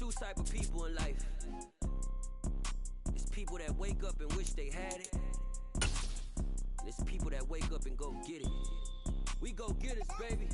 two type of people in life. It's people that wake up and wish they had it. And it's people that wake up and go get it. We go get it, baby.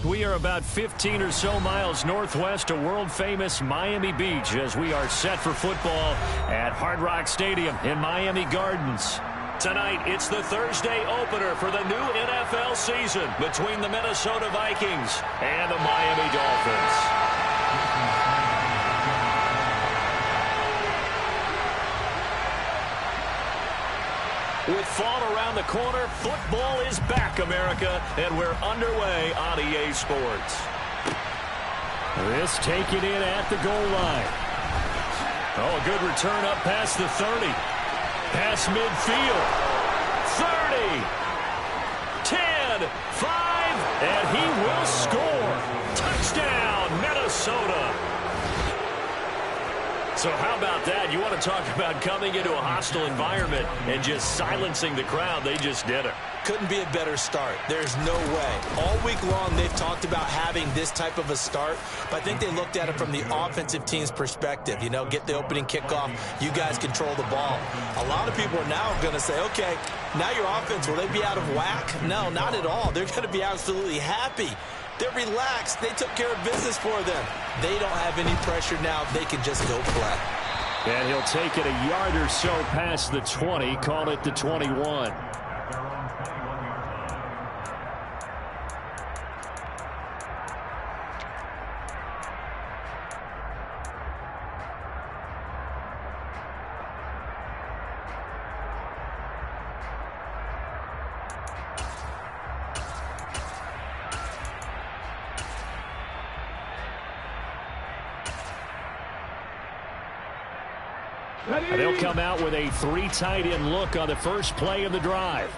We are about 15 or so miles northwest of world-famous Miami Beach as we are set for football at Hard Rock Stadium in Miami Gardens. Tonight, it's the Thursday opener for the new NFL season between the Minnesota Vikings and the Miami Dolphins. With fall around the corner, football is back, America, and we're underway on EA Sports. This taken in at the goal line. Oh, a good return up past the 30. Past midfield. 30. 10. 5. And he will score. Touchdown, Minnesota. So how about that? You want to talk about coming into a hostile environment and just silencing the crowd. They just did it. Couldn't be a better start. There's no way. All week long, they've talked about having this type of a start, but I think they looked at it from the offensive team's perspective. You know, get the opening kickoff. You guys control the ball. A lot of people are now going to say, okay, now your offense, will they be out of whack? No, not at all. They're going to be absolutely happy. They're relaxed. They took care of business for them. They don't have any pressure now. They can just go play. And he'll take it a yard or so past the 20, call it the 21. And they'll come out with a three tight end look on the first play of the drive.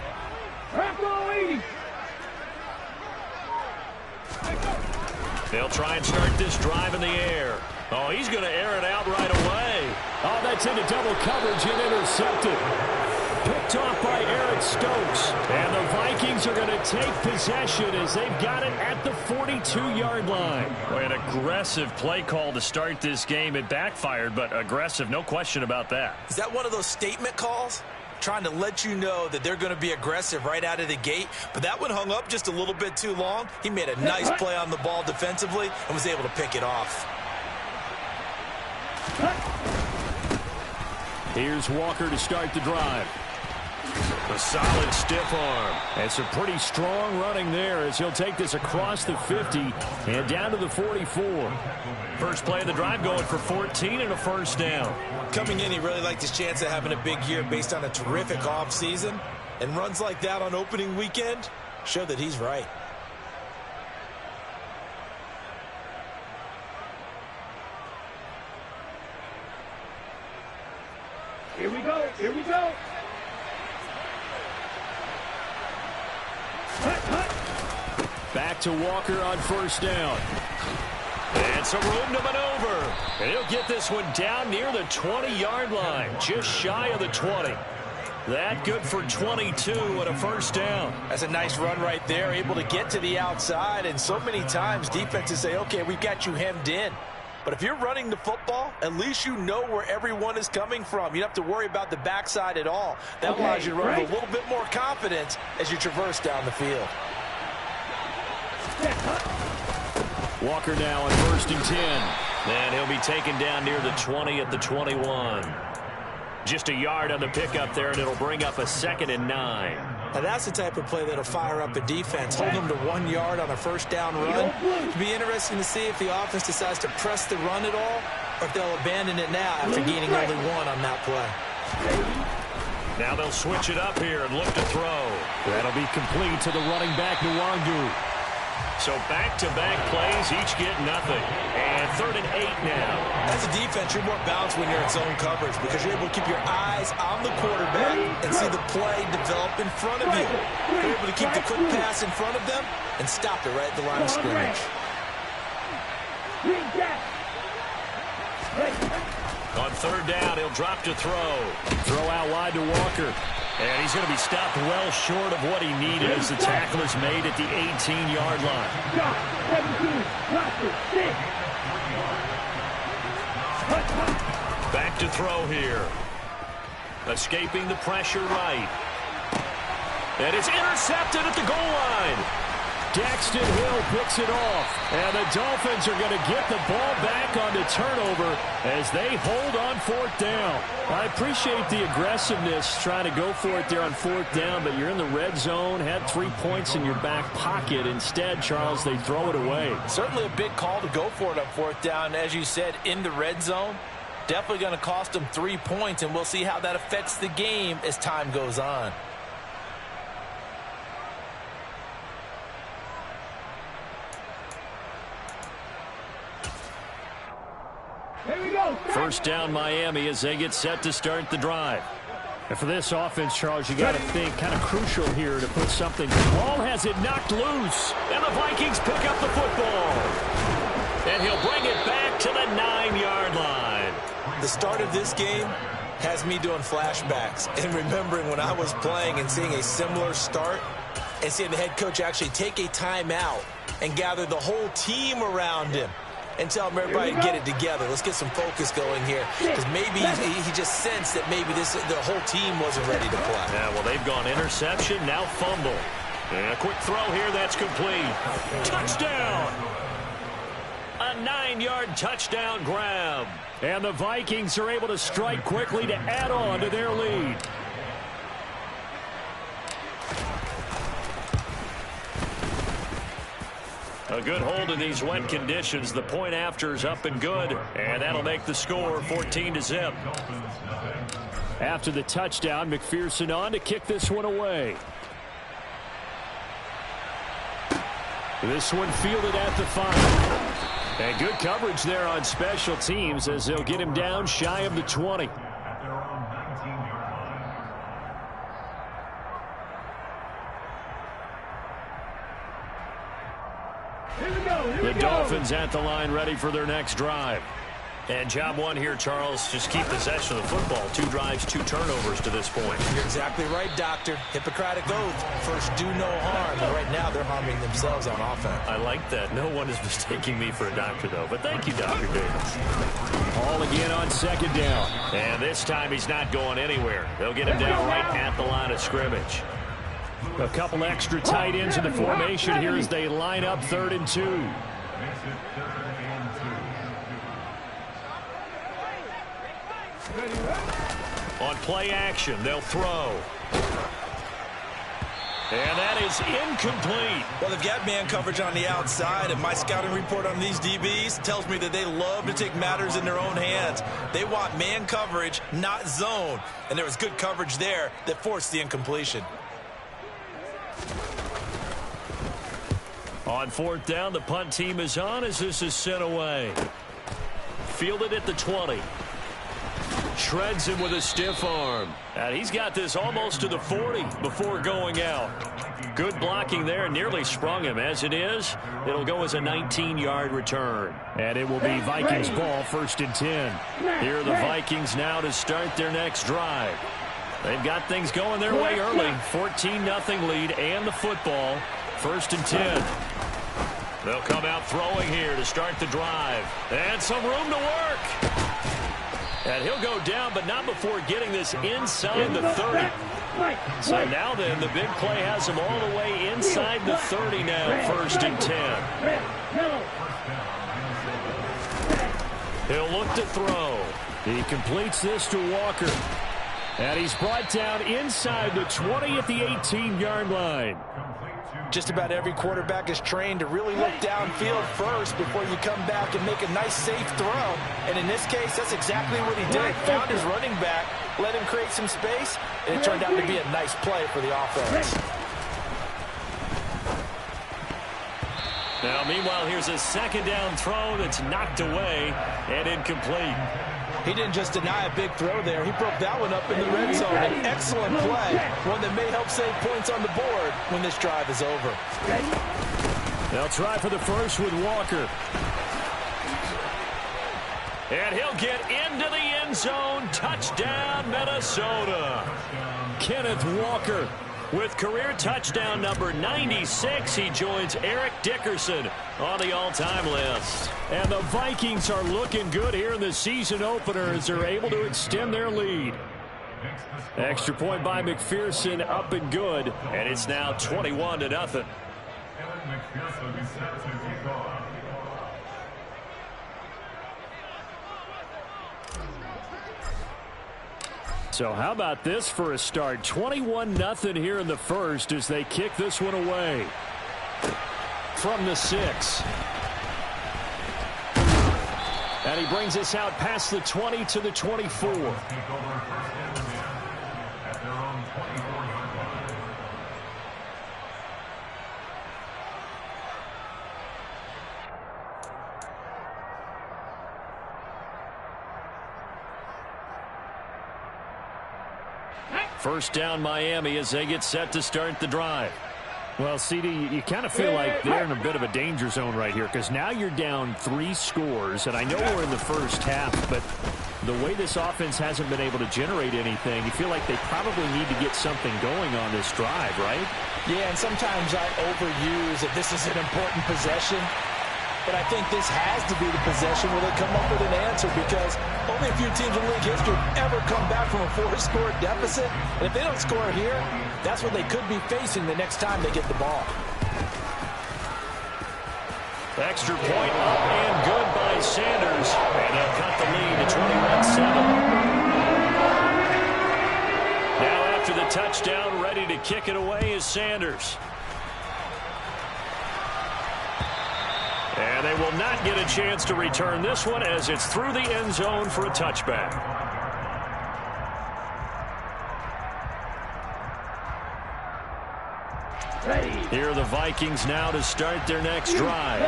They'll try and start this drive in the air. Oh, he's going to air it out right away. Oh, that's into double coverage and intercepted. Picked off by Eric Stokes. And the Vikings are going to take possession as they've got it at the 42-yard line. Boy, an aggressive play call to start this game. It backfired, but aggressive, no question about that. Is that one of those statement calls? Trying to let you know that they're going to be aggressive right out of the gate. But that one hung up just a little bit too long. He made a nice play on the ball defensively and was able to pick it off. Here's Walker to start the drive. A solid stiff arm. And some pretty strong running there as he'll take this across the 50 and down to the 44. First play of the drive going for 14 and a first down. Coming in, he really liked his chance of having a big year based on a terrific offseason. And runs like that on opening weekend show that he's right. Here we go. Here we go. Back to Walker on first down. And some room to maneuver. And he'll get this one down near the 20-yard line, just shy of the 20. That good for 22 and a first down. That's a nice run right there, able to get to the outside. And so many times defenses say, okay, we've got you hemmed in. But if you're running the football, at least you know where everyone is coming from. You don't have to worry about the backside at all. That allows you to run with a little bit more confidence as you traverse down the field. Walker now on first and 10. And he'll be taken down near the 20 at the 21. Just a yard on the pickup there, and it'll bring up a 2nd and 9. Now that's the type of play that'll fire up a defense. Hold them to 1 yard on a first down run. It'll be interesting to see if the offense decides to press the run at all, or if they'll abandon it now after gaining only 1 on that play. Now they'll switch it up here and look to throw. That'll be complete to the running back, Nwangu. So back-to-back plays, each get nothing. And 3rd and 8 now. As a defense, you're more balanced when you're in zone coverage because you're able to keep your eyes on the quarterback and see the play develop in front of you. You're able to keep the quick pass in front of them and stop it right at the line of scrimmage. On 3rd down, he'll drop to throw. Throw out wide to Walker. And he's going to be stopped well short of what he needed as the tackle is made at the 18-yard line. 17, Back to throw here. Escaping the pressure right. And it's intercepted at the goal line. Daxton Hill picks it off. And the Dolphins are going to get the ball back on the turnover as they hold on 4th down. I appreciate the aggressiveness trying to go for it there on 4th down, but you're in the red zone, had 3 points in your back pocket. Instead, Charles, they throw it away. Certainly a big call to go for it on 4th down. As you said, in the red zone, definitely going to cost them 3 points, and we'll see how that affects the game as time goes on. here we go. First down Miami as they get set to start the drive. And for this offense, Charles, you got to think kind of crucial here to put something. The ball has it knocked loose, and the Vikings pick up the football. And he'll bring it back to the 9-yard line. The start of this game has me doing flashbacks and remembering when I was playing and seeing a similar start and seeing the head coach actually take a timeout and gather the whole team around him and tell him everybody to get it together. Let's get some focus going here, because maybe he just sensed that maybe the whole team wasn't ready to play. Yeah, well, they've gone interception, now fumble. And a quick throw here, that's complete. Touchdown! A 9-yard touchdown grab. And the Vikings are able to strike quickly to add on to their lead. A good hold in these wet conditions. The point after is up and good, and that'll make the score 14-0. After the touchdown, McPherson on to kick this one away. This one fielded at the 5. And good coverage there on special teams as they'll get him down shy of the 20. The Dolphins at the line ready for their next drive. And job one here, Charles, just keep possession of the football. 2 drives, 2 turnovers to this point. You're exactly right, Doctor. Hippocratic oath. First, do no harm. And right now, they're harming themselves on offense. I like that. No one is mistaking me for a doctor, though. But thank you, Dr. Davis. Ball again on 2nd down. And this time, he's not going anywhere. They'll get him down right at the line of scrimmage. A couple extra tight ends in the formation here as they line up 3rd and 2. On play action, they'll throw. And that is incomplete. Well, they've got man coverage on the outside, and my scouting report on these DBs tells me that they love to take matters in their own hands. They want man coverage, not zone. And there was good coverage there that forced the incompletion. On 4th down, the punt team is on as this is sent away. Fielded at the 20. Shreds him with a stiff arm. And he's got this almost to the 40 before going out. Good blocking there, nearly sprung him. As it is, it'll go as a 19-yard return. And it will be Vikings ball, 1st and 10. Here are the Vikings now to start their next drive. They've got things going their way early. 14-0 lead and the football. 1st and 10. They'll come out throwing here to start the drive. And some room to work. And he'll go down, but not before getting this inside the 30. So now then, the big play has him all the way inside the 30 now, 1st and 10. He'll look to throw. He completes this to Walker. And he's brought down inside the 20 at the 18-yard line. Just about every quarterback is trained to really look downfield first before you come back and make a nice, safe throw. And in this case, that's exactly what he did. Found his running back, let him create some space, and it turned out to be a nice play for the offense. Now, meanwhile, here's a 2nd down throw that's knocked away and incomplete. He didn't just deny a big throw there. He broke that one up in the red zone. An excellent play, one that may help save points on the board when this drive is over. They'll try for the first with Walker. And he'll get into the end zone. Touchdown, Minnesota. Kenneth Walker with career touchdown number 96. He joins Eric Dickerson on the all-time list. And the Vikings are looking good here in the season opener as they're able to extend their lead. Extra point by McPherson, up and good. And it's now 21-0. So how about this for a start? 21-0 here in the first as they kick this one away. From the 6. And he brings us out past the 20 to the 24. First down Miami as they get set to start the drive. Well, CD, you kind of feel like they're in a bit of a danger zone right here because now you're down 3 scores, and I know we're in the first half, but the way this offense hasn't been able to generate anything, you feel like they probably need to get something going on this drive, right? Yeah, and sometimes I overuse that this is an important possession. But I think this has to be the possession where they come up with an answer because only a few teams in league history have ever come back from a 4-score deficit. And if they don't score here, that's what they could be facing the next time they get the ball. Extra point up and good by Sanders. And they'll cut the lead to 21-7. Now after the touchdown, ready to kick it away is Sanders. And they will not get a chance to return this one as it's through the end zone for a touchback. Here are the Vikings now to start their next drive.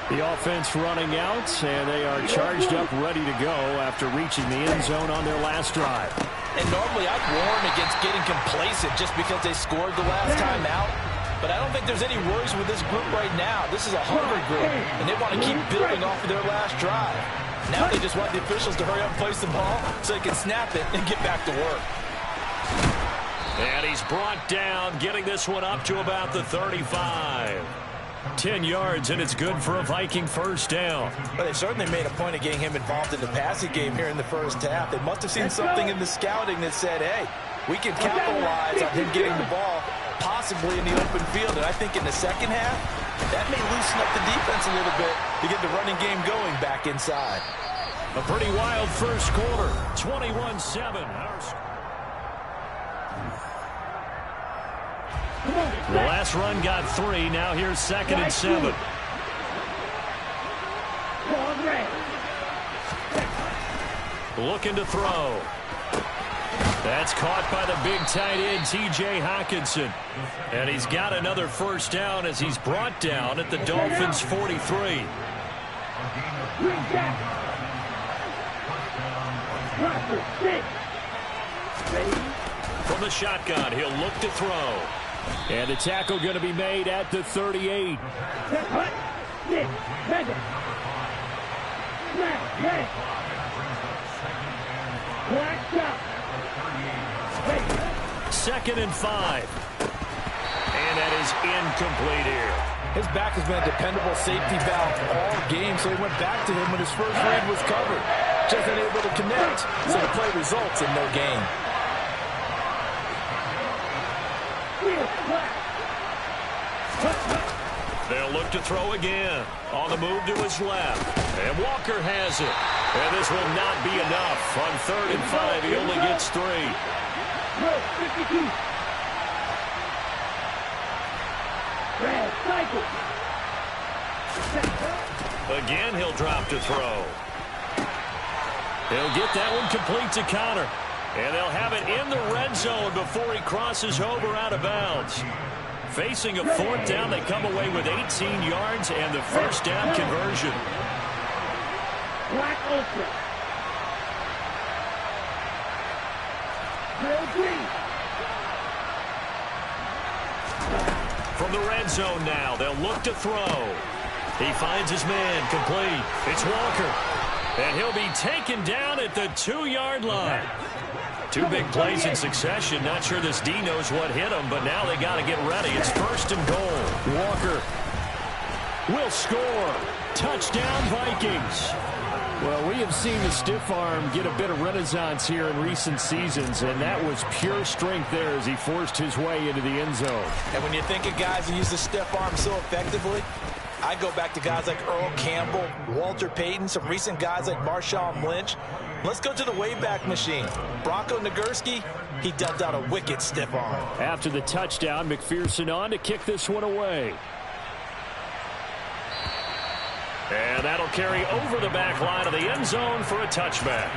The offense running out, and they are charged up, ready to go after reaching the end zone on their last drive. And normally I'd warn against getting complacent just because they scored the last time out. But I don't think there's any worries with this group right now. This is a hungry group, and they want to keep building off of their last drive. Now they just want the officials to hurry up and place the ball so they can snap it and get back to work. And he's brought down, getting this one up to about the 35. 10 yards, and it's good for a Viking first down. But they certainly made a point of getting him involved in the passing game here in the first half. They must have seen something in the scouting that said, hey, we can capitalize on him getting the ball possibly in the open field. And I think in the second half, that may loosen up the defense a little bit to get the running game going back inside. A pretty wild first quarter, 21-7. The last run got 3. Now here's 2nd and 7. Looking to throw. That's caught by the big tight end, T.J. Hockenson. And he's got another first down as he's brought down at the Dolphins' 43. From the shotgun, he'll look to throw. And the tackle going to be made at the 38. Second and 5. And that is incomplete here. His back has been a dependable safety valve all game, so he went back to him when his first read was covered. Just unable to connect, so the play results in no gain. They'll look to throw again. On the move to his left. And Walker has it. And this will not be enough. On 3rd and 5, he only gets 3. Again, he'll drop to throw. He'll get that one complete to Connor. And they'll have it in the red zone before he crosses over out of bounds. Facing a 4th down, they come away with 18 yards and the first down conversion. Black Ultra. From the red zone now, they'll look to throw. He finds his man complete. It's Walker. And he'll be taken down at the 2-yard line. 2 big plays in succession. Not sure this D knows what hit him, but now they got to get ready. It's 1st and goal. Walker will score. Touchdown, Vikings. Well, we have seen the stiff arm get a bit of renaissance here in recent seasons, and that was pure strength there as he forced his way into the end zone. And when you think of guys who use the stiff arm so effectively, I go back to guys like Earl Campbell, Walter Payton, some recent guys like Marshawn Lynch. Let's go to the Wayback Machine. Bronco Nagurski, he dealt out a wicked stiff arm. After the touchdown, McPherson on to kick this one away. And that'll carry over the back line of the end zone for a touchback.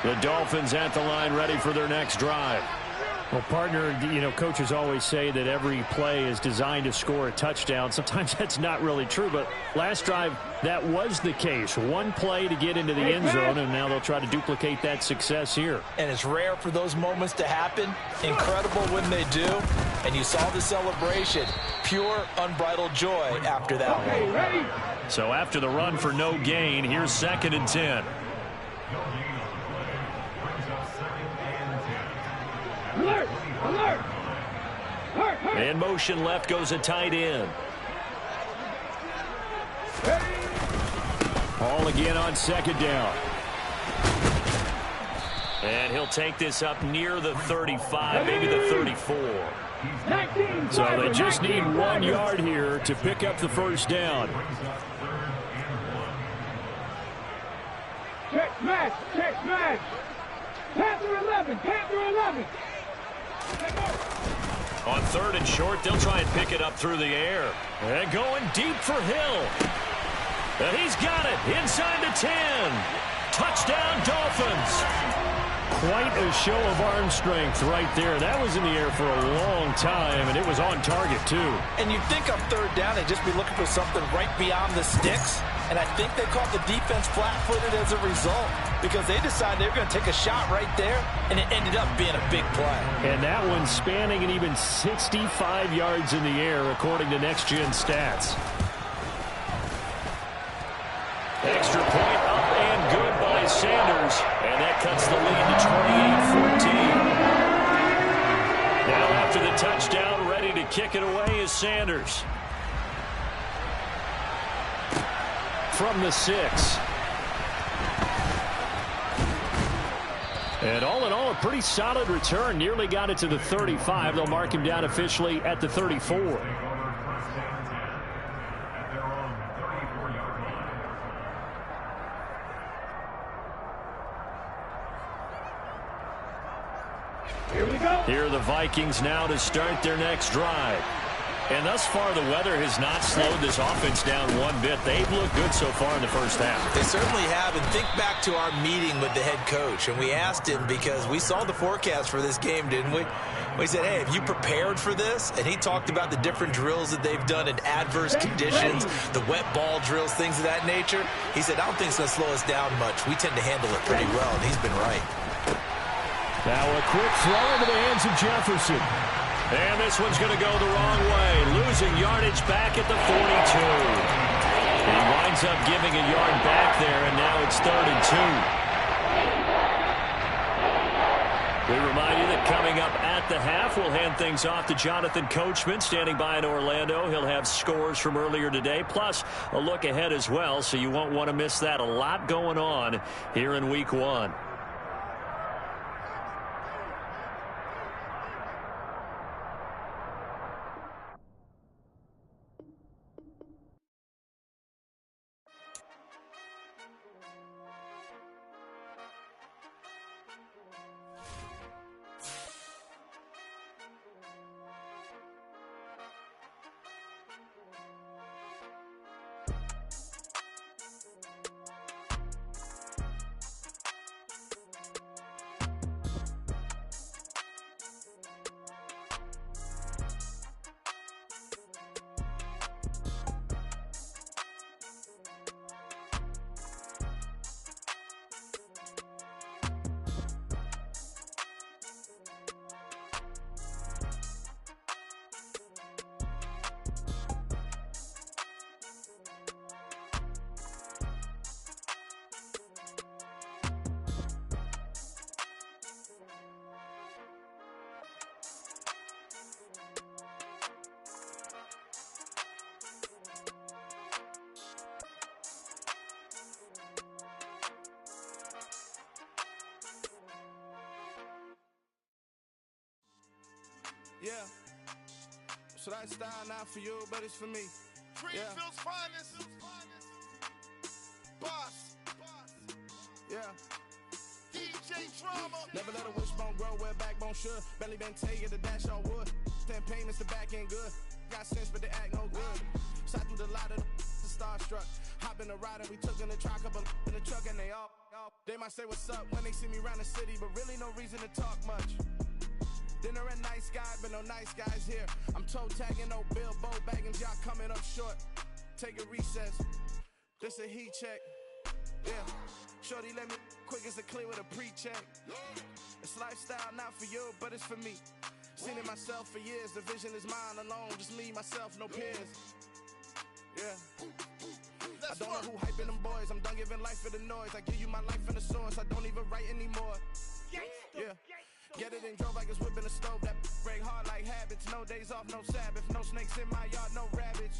The Dolphins at the line ready for their next drive. Well, partner, coaches always say that every play is designed to score a touchdown. Sometimes that's not really true, but last drive, that was the case. One play to get into the end zone, and now they'll try to duplicate that success here. And it's rare for those moments to happen. Incredible when they do. And you saw the celebration. Pure, unbridled joy after that one. Ready? So after the run for no gain, here's 2nd and 10. Alert! Alert! In motion left goes a tight end. Ball again on 2nd down. And he'll take this up near the 35, maybe the 34. So they just need 1 yard here to pick up the 1st down. Check smash! Check smash! Panther 11! Panther 11! On 3rd and short, they'll try and pick it up through the air. And going deep for Hill. And he's got it inside the 10. Touchdown, Dolphins. Quite a show of arm strength right there. That was in the air for a long time, and it was on target, too. And you'd think on 3rd down, they'd just be looking for something right beyond the sticks. And I think they caught the defense flat-footed as a result because they decided they were going to take a shot right there, and it ended up being a big play. And that one spanning an even 65 yards in the air, according to Next Gen Stats. Extra point up and good by Sanders, and that cuts the lead to 28-14. Now after the touchdown, ready to kick it away is Sanders. From the 6. And all in all, a pretty solid return. Nearly got it to the 35. They'll mark him down officially at the 34. Here we go. Here are the Vikings now to start their next drive. And thus far, the weather has not slowed this offense down one bit. They've looked good so far in the first half. They certainly have. And think back to our meeting with the head coach. And we asked him because we saw the forecast for this game, didn't we? We said, hey, have you prepared for this? And he talked about the different drills that they've done in adverse conditions, the wet ball drills, things of that nature. He said, I don't think it's going to slow us down much. We tend to handle it pretty well, and he's been right. Now a quick throw into the hands of Jefferson. And this one's going to go the wrong way. Losing yardage back at the 42. He winds up giving a yard back there, and now it's 3rd and 2. We remind you that coming up at the half, we'll hand things off to Jonathan Coachman, standing by in Orlando. He'll have scores from earlier today, plus a look ahead as well, so you won't want to miss that. A lot going on here in Week 1. Yeah. So that style not for you, but it's for me. Greenfield's finest. Boss. Yeah. DJ Drama. Never let a wishbone grow where backbone should. Belly been taken to dash all wood. 10 payments, the back end good. Got sense, but they act no good. Shot through the lot of the starstruck. Hop in the ride and we took in the truck, couple in the truck, and they might say what's up when they see me around the city, but really no reason to talk much. Dinner at nice guy, but no nice guys here. I'm toe tagging, no Bilbo bagging, y'all coming up short. Take a recess. This a heat check. Yeah. Shorty let me quick as a clear with a pre-check. It's lifestyle not for you, but it's for me. Seen it myself for years. The vision is mine alone. Just me, myself, no peers. Yeah. I don't know who hyping them boys. I'm done giving life for the noise. I give you my life in the source. I don't even write anymore. Yeah. Get it and drove like it's whipping a stove. That break hard like habits. No days off, no Sabbath. No snakes in my yard, no rabbits.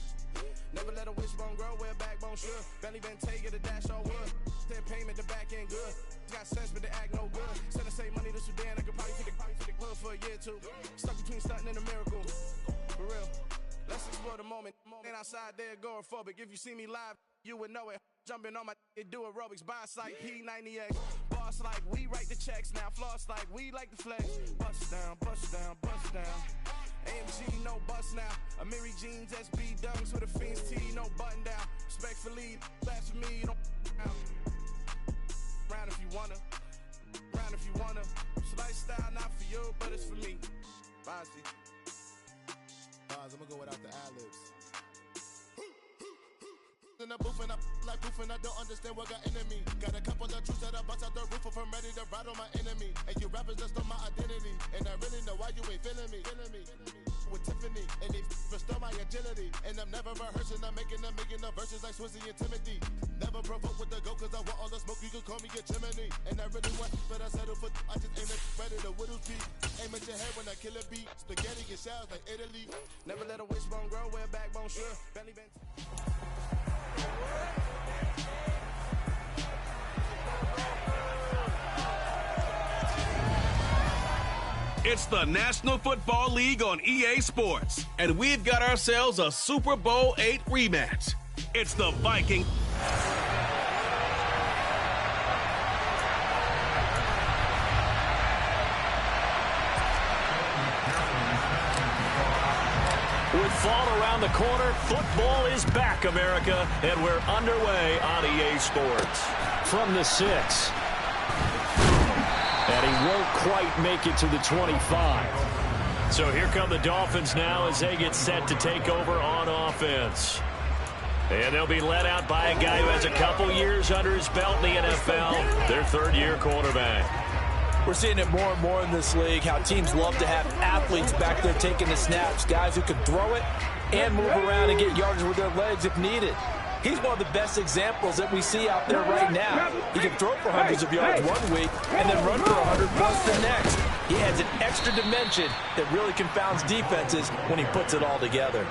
Never let a wishbone grow where backbone should. Belly been taken to dash all wood. 10 payment, the back end good. Got sense, but they act no good. Send the same money to Sudan. I could probably take the hood for a year or two. Stuck between stunting and a miracle. For real. Let's explore the moment. Ain't outside there agoraphobic. If you see me live, you would know it. Jumping on my do aerobics. Boss like P90X. Boss like we write the checks now. Floss like we like the flex. Bust down, bust down, bust down. AMG, no bust now. Amiri jeans, SB dunks with a Fiends tee, no button down. Respectfully, that's for me, you don't round if you wanna. Round if you wanna. It's lifestyle not for you, but it's for me. Bossy. I'm gonna go without the ad-libs. In the booth and I like proof and I don't understand what got into me. Got a couple of truths that I bust out the roof if I'm ready to ride on my enemy. And you rappers just stole my identity. And I really know why you ain't feeling me. With Tiffany, and they restore my agility. And I'm never rehearsing, I'm making the verses like Swizzy and Timothy. Never provoke with the go, cause I want all the smoke, you can call me a chimney. And I really want, but I settle for, I just aim at ready to whittle beat. Aim at your head when I kill a beat. Spaghetti and shells like Italy. Never let a wishbone grow where backbone should. Belly been. It's the National Football League on EA Sports, and we've got ourselves a Super Bowl VIII rematch. It's the Viking. With fall around the corner, football is back, America, and we're underway on EA Sports. From the 6. And he won't quite make it to the 25. So here come the Dolphins now as they get set to take over on offense. And they'll be led out by a guy who has a couple years under his belt in the NFL, their third-year quarterback. We're seeing it more and more in this league, how teams love to have athletes back there taking the snaps, guys who can throw it and move around and get yardage with their legs if needed. He's one of the best examples that we see out there right now. He can throw for hundreds of yards one week and then run for 100 plus the next. He adds an extra dimension that really confounds defenses when he puts it all together.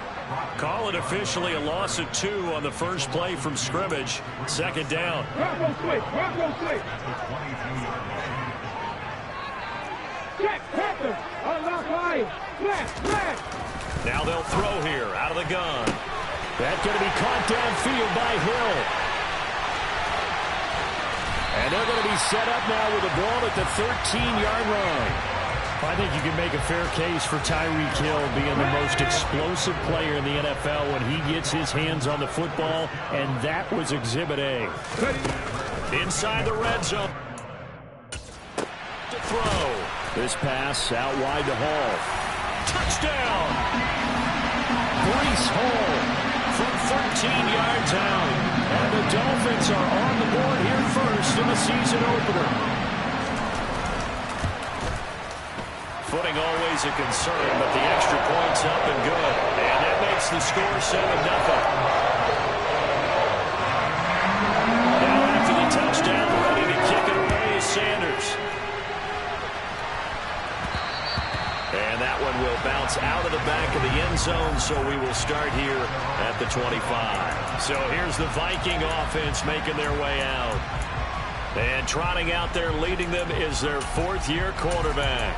Call it officially a loss of 2 on the first play from scrimmage. Second down. Bronco switch, Bronco switch. Check, Panthers, unlock line, flash. Now they'll throw here out of the gun. That's going to be caught downfield by Hill. And they're going to be set up now with the ball at the 13-yard line. I think you can make a fair case for Tyreek Hill being the most explosive player in the NFL when he gets his hands on the football, and that was Exhibit A. Inside the red zone. To throw. This pass out wide to Hall. Touchdown! Breece Hall from 13 yards out. And the Dolphins are on the board here first in the season opener. Footing always a concern, but the extra point's up and good. And that makes the score 7-0. Now after the touchdown, ready to kick it away is Sanders. And that one will bounce out of the back of the end zone, so we will start here at the 25. So here's the Viking offense making their way out. And trotting out there leading them is their fourth-year quarterback.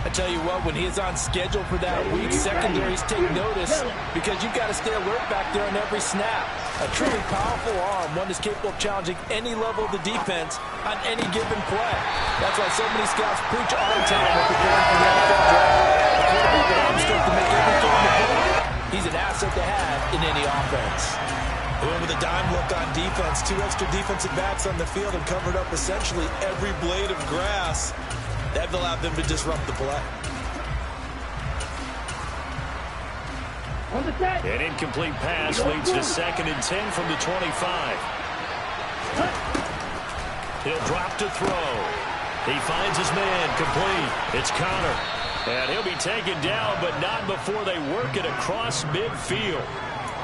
A tell you what, when he is on schedule for that week, secondaries take notice because you've got to stay alert back there on every snap. A truly powerful arm, one that's capable of challenging any level of the defense on any given play. That's why so many scouts preach arm talent when preparing for the NFL draft. A quarterback with arm strength to make every throw on the ball. He's an asset to have in any offense. And with a dime look on defense, 2 extra defensive backs on the field and covered up essentially every blade of grass. That allowed them to disrupt the play. An incomplete pass leads to 2nd and 10 from the 25. He'll drop to throw. He finds his man complete. It's Connor. And he'll be taken down, but not before they work it across midfield.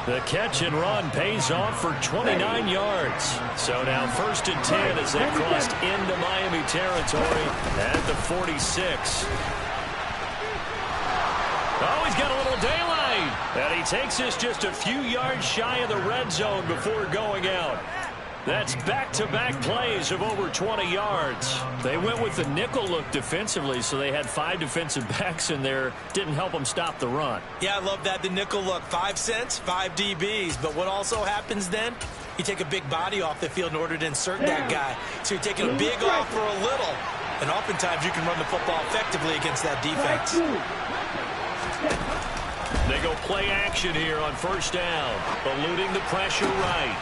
The catch and run pays off for 29 yards. So now 1st and 10 as they've crossed into Miami territory at the 46. Oh, he's got a little daylight. And he takes this just a few yards shy of the red zone before going out. That's back-to-back plays of over 20 yards. They went with the nickel look defensively, so they had 5 defensive backs in there. Didn't help them stop the run. Yeah, I love that, the nickel look. 5 cents, 5 DBs. But what also happens then? You take a big body off the field in order to insert that guy. So you're taking a big off for a little. And oftentimes you can run the football effectively against that defense. They go play action here on 1st down. Eluding the pressure right.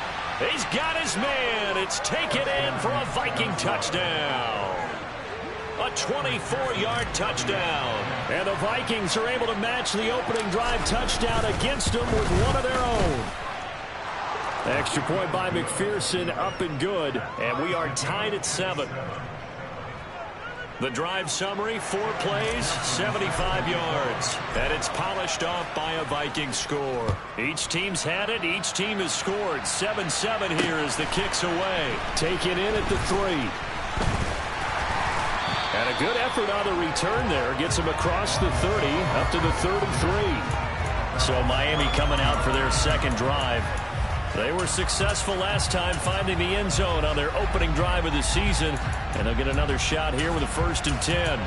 He's got his man. It's taken in for a Viking touchdown. A 24-yard touchdown. And the Vikings are able to match the opening drive touchdown against them with one of their own. Extra point by McPherson, up and good. And we are tied at 7. The drive summary, 4 plays, 75 yards. And it's polished off by a Viking score. Each team's had it. Each team has scored. 7-7 here as the kick's away. Taken in at the 3. And a good effort on the return there. Gets him across the 30, up to the 33. So Miami coming out for their 2nd drive. They were successful last time finding the end zone on their opening drive of the season. And they'll get another shot here with a 1st and 10.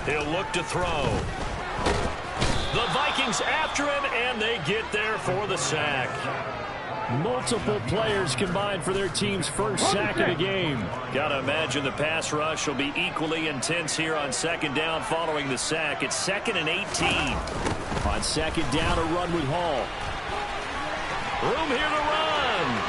He'll look to throw. The Vikings after him, and they get there for the sack. Multiple players combined for their team's 1st sack of the game. Got to imagine the pass rush will be equally intense here on 2nd down following the sack. It's 2nd and 18. On 2nd down, a run with Hall. Room here to run.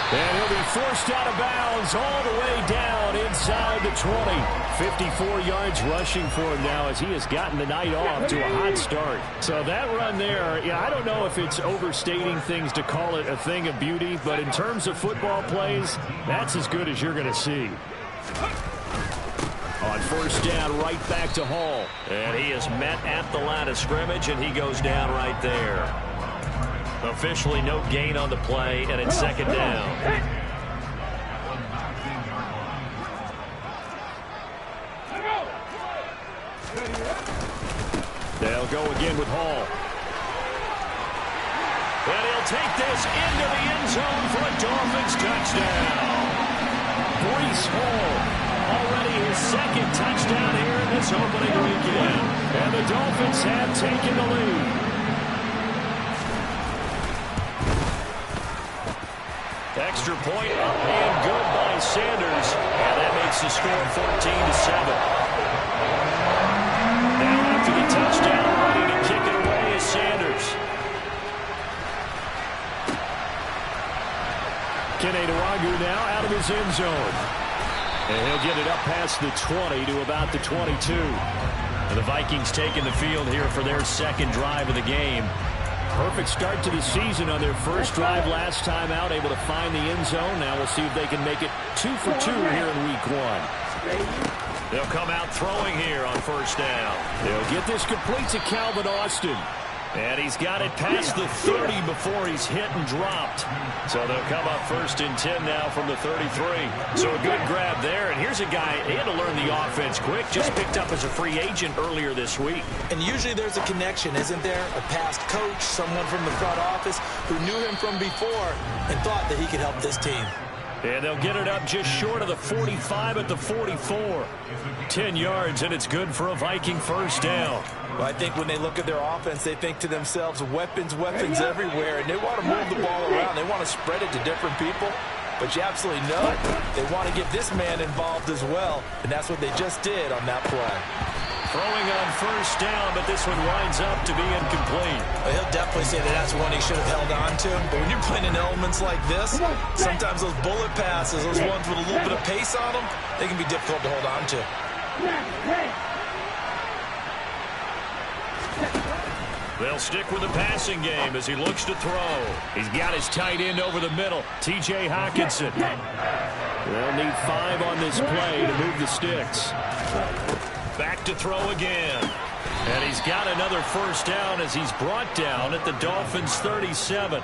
And he'll be forced out of bounds all the way down inside the 20. 54 yards rushing for him now as he has gotten the night off to a hot start. So that run there, yeah, I don't know if it's overstating things to call it a thing of beauty, but in terms of football plays, that's as good as you're going to see. On 1st down, right back to Hall. And he is met at the line of scrimmage, and he goes down right there. Officially no gain on the play, and it's 2nd down. They'll go again with Hall. And he'll take this into the end zone for a Dolphins touchdown. Breece Hall, already his 2nd touchdown here in this opening weekend. And the Dolphins have taken the lead. Extra point up and good by Sanders. And that makes the score 14-7. Now after the touchdown, ready to kick it away is Sanders. Kenny Nwagu now out of his end zone. And he'll get it up past the 20 to about the 22. And the Vikings taking the field here for their 2nd drive of the game. Perfect start to the season on their 1st drive last time out, able to find the end zone. Now we'll see if they can make it 2 for 2 here in week 1. They'll come out throwing here on first down. They'll get this complete to Calvin Austin. And he's got it past the 30 before he's hit and dropped. So they'll come up 1st and 10 now from the 33. So a good grab there. And here's a guy, he had to learn the offense quick, just picked up as a free agent earlier this week. And usually there's a connection, isn't there? A past coach, someone from the front office who knew him from before and thought that he could help this team. And they'll get it up just short of the 45 at the 44. 10 yards, and it's good for a Viking first down. Well, I think when they look at their offense, they think to themselves, weapons everywhere, and they want to move the ball around. They want to spread it to different people. But you absolutely know they want to get this man involved as well, and that's what they just did on that play. Throwing on first down, but this one winds up to be incomplete. Well, he'll definitely say that that's one he should have held on to. But when you're playing in elements like this, sometimes those bullet passes, those ones with a little bit of pace on them, they can be difficult to hold on to. They'll stick with the passing game as he looks to throw. He's got his tight end over the middle, T.J. Hockenson. They'll need 5 on this play to move the sticks. Back to throw again. And he's got another first down as he's brought down at the Dolphins' 37.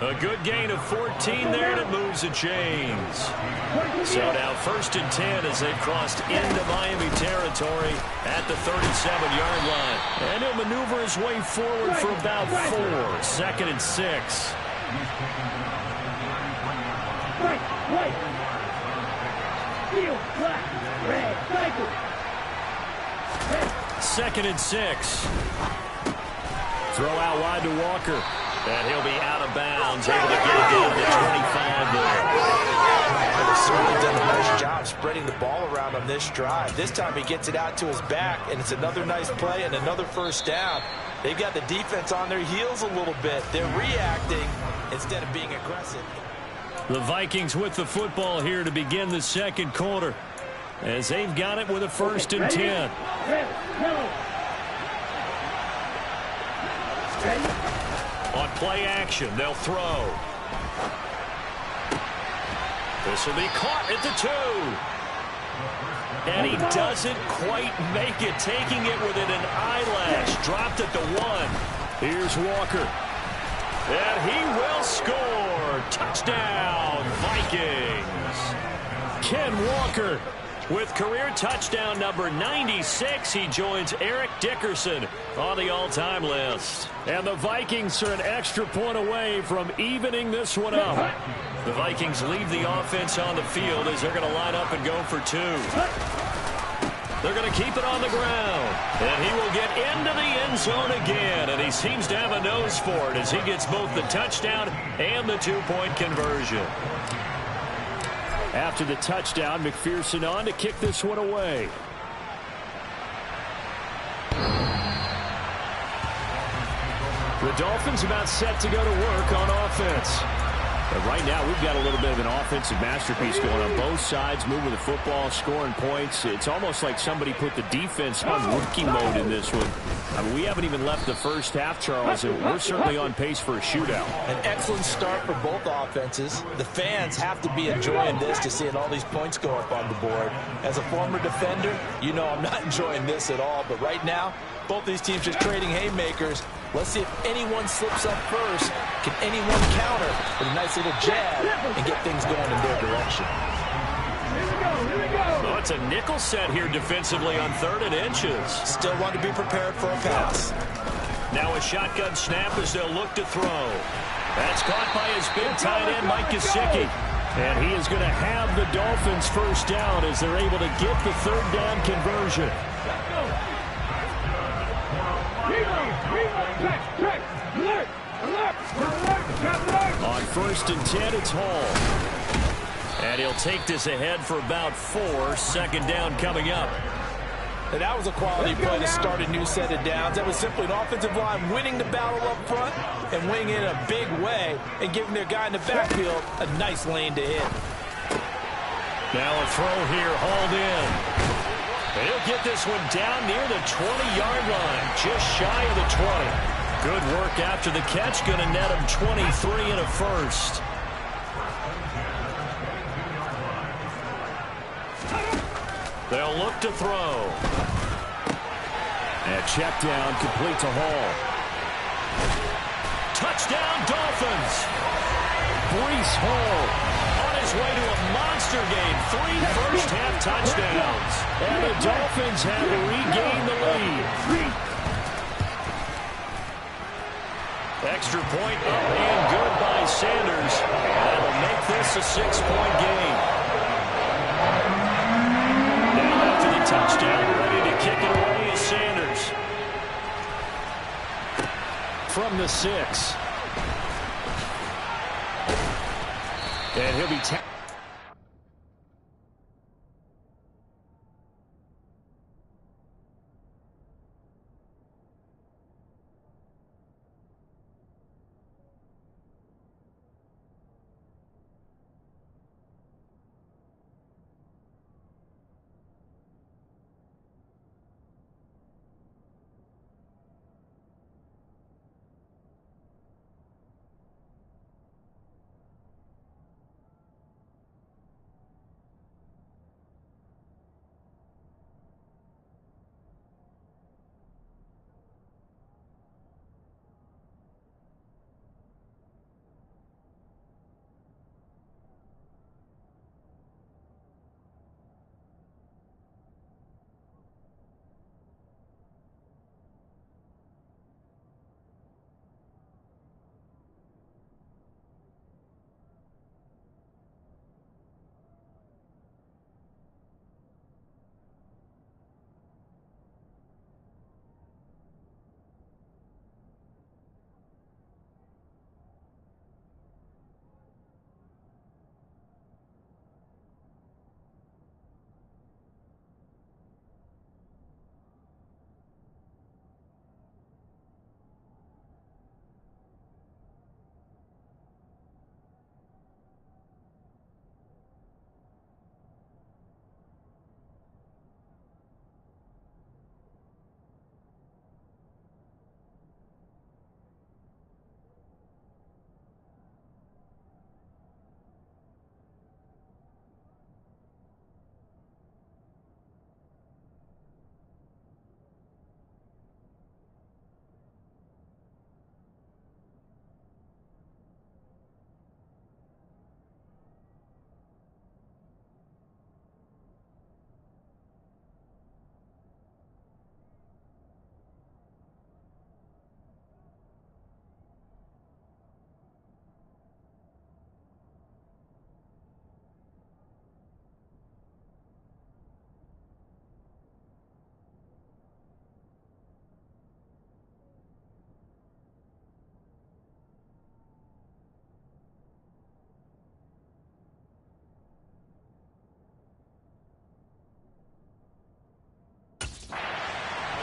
A good gain of 14 there, and it moves the chains. So now 1st and 10 as they've crossed into Miami territory at the 37-yard line. And he'll maneuver his way forward for about 4. 2nd and 6. White. Field, black, red, cycle. 2nd and 6. Throw out wide to Walker. And he'll be out of bounds, able to get it down to 25 there. They've certainly done a nice job spreading the ball around on this drive. This time he gets it out to his back, and it's another nice play and another first down. They've got the defense on their heels a little bit. They're reacting instead of being aggressive. The Vikings with the football here to begin the second quarter, as they've got it with a 1st and 10. On play action, they'll throw. This will be caught at the 2. And he doesn't quite make it, taking it within an eyelash. Dropped at the 1. Here's Walker. And he will score. Touchdown, Vikings. Ken Walker with career touchdown number 96. He joins Eric Dickerson on the all-time list. And the Vikings are an extra point away from evening this one up. The Vikings leave the offense on the field as they're going to line up and go for 2. They're going to keep it on the ground. And he will get into the end zone again. And he seems to have a nose for it as he gets both the touchdown and the 2-point conversion. After the touchdown, McPherson on to kick this one away. The Dolphins about set to go to work on offense. But right now, we've got a little bit of an offensive masterpiece going on both sides, moving the football, scoring points. It's almost like somebody put the defense on rookie mode in this one. I mean, we haven't even left the first half, Charles, and we're certainly on pace for a shootout. An excellent start for both offenses. The fans have to be enjoying this to seeing all these points go up on the board. As a former defender, you know I'm not enjoying this at all. But right now, both these teams just trading haymakers. Let's see if anyone slips up first. Can anyone counter with a nice little jab and get things going in their direction? Here we go. Oh, it's a nickel set here defensively on 3rd and inches. Still want to be prepared for a pass. Now a shotgun snap as they'll look to throw. That's caught by his big tight end, Mike Gesicki. And he is going to have the Dolphins first down as they're able to get the 3rd down conversion. On 1st and 10, it's Hall. And he'll take this ahead for about 4. 2nd down coming up. And that was a quality play to start a new set of downs. That was simply an offensive line winning the battle up front and winning it in a big way and giving their guy in the backfield a nice lane to hit. Now a throw here, hauled in. And he'll get this one down near the 20-yard line, just shy of the 20. Good work after the catch, going to net him 23 and a first. They'll look to throw. And check down, complete to Hall. Touchdown, Dolphins. Breece Hall On his way to a monster game. 3 first-half touchdowns. And the Dolphins have regained the lead. Extra point up and good by Sanders. That'll make this a 6-point game. Now after the touchdown, ready to kick it away is Sanders. From the 6. And he'll be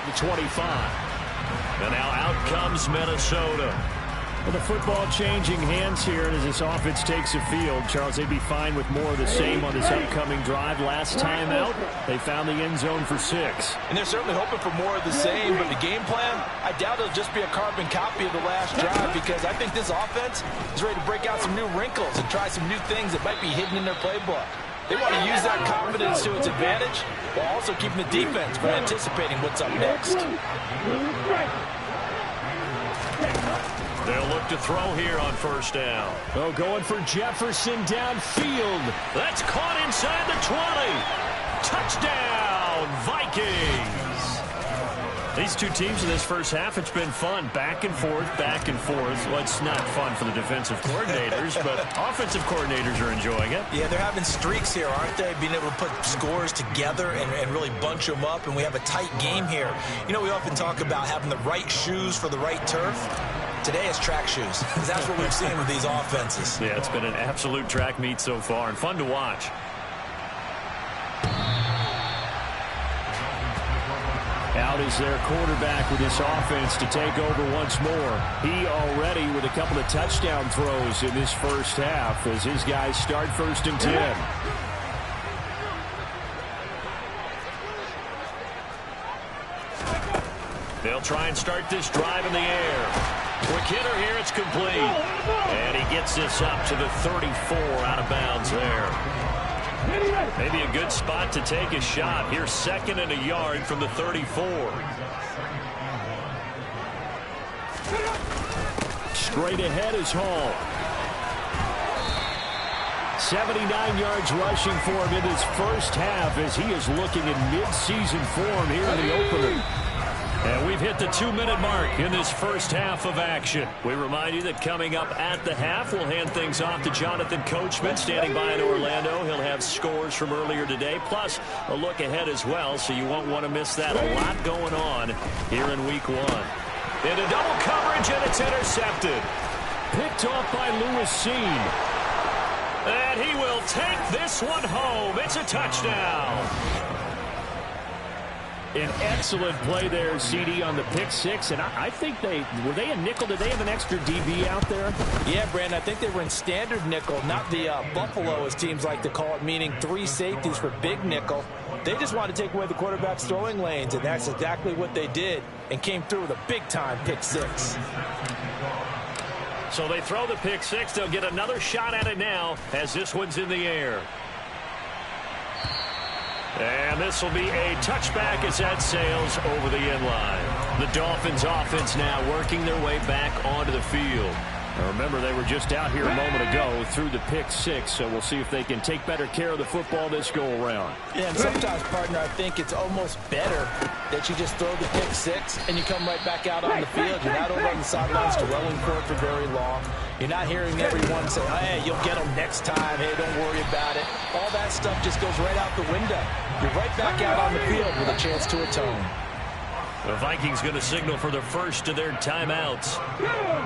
the 25. And now out comes Minnesota. Well, the football changing hands here as this offense takes the field. Charles, they'd be fine with more of the same on this upcoming drive. Last time out, they found the end zone for 6. And they're certainly hoping for more of the same, but the game plan, I doubt it'll just be a carbon copy of the last drive, because I think this offense is ready to break out some new wrinkles and try some new things that might be hidden in their playbook. They want to use that confidence to its advantage while also keeping the defense from anticipating what's up next. They'll look to throw here on first down. Oh, going for Jefferson downfield. That's caught inside the 20. Touchdown, Vikings. These two teams in this first half, it's been fun. Back and forth, back and forth. Well, it's not fun for the defensive coordinators, but offensive coordinators are enjoying it. Yeah, they're having streaks here, aren't they? Being able to put scores together and really bunch them up, and we have a tight game here. You know, we often talk about having the right shoes for the right turf. Today it's track shoes, because that's what we've seen with these offenses. Yeah, it's been an absolute track meet so far, and fun to watch. Out is their quarterback with this offense to take over once more. He already with a couple of touchdown throws in this first half as his guys start 1st and 10. They'll try and start this drive in the air. Quick hitter here, it's complete. And he gets this up to the 34 out of bounds there. Maybe a good spot to take a shot. Here's 2nd and a yard from the 34. Straight ahead is Hall. 79 yards rushing for him in his first half as he is looking in mid-season form here in the opener. And we've hit the 2-minute mark in this first half of action. We remind you that coming up at the half, we'll hand things off to Jonathan Coachman standing by in Orlando. He'll have scores from earlier today, plus a look ahead as well, so you won't want to miss that. A lot going on here in Week 1. Into double coverage, and it's intercepted. Picked off by Lewis Seen. And he will take this one home. It's a touchdown. An excellent play there, CD, on the pick six. And I think were they in nickel? Did they have an extra DB out there? Yeah, Brandon, I think they were in standard nickel, not the Buffalo, as teams like to call it, meaning 3 safeties for big nickel. They just wanted to take away the quarterback's throwing lanes, and that's exactly what they did and came through with a big-time pick six. So they throw the pick six. They'll get another shot at it now as this one's in the air. And this will be a touchback as that sails over the end line. The Dolphins offense now working their way back onto the field. Now remember, they were just out here a moment ago through the pick six, so we'll see if they can take better care of the football this go-around. Yeah, and sometimes, partner, I think it's almost better that you just throw the pick six and you come right back out on the field. You're not over on the sidelines dwelling for it for very long. You're not hearing everyone say, hey, you'll get them next time. Hey, don't worry about it. All that stuff just goes right out the window. You're right back out on the field with a chance to atone. The Vikings going to signal for the first of their timeouts.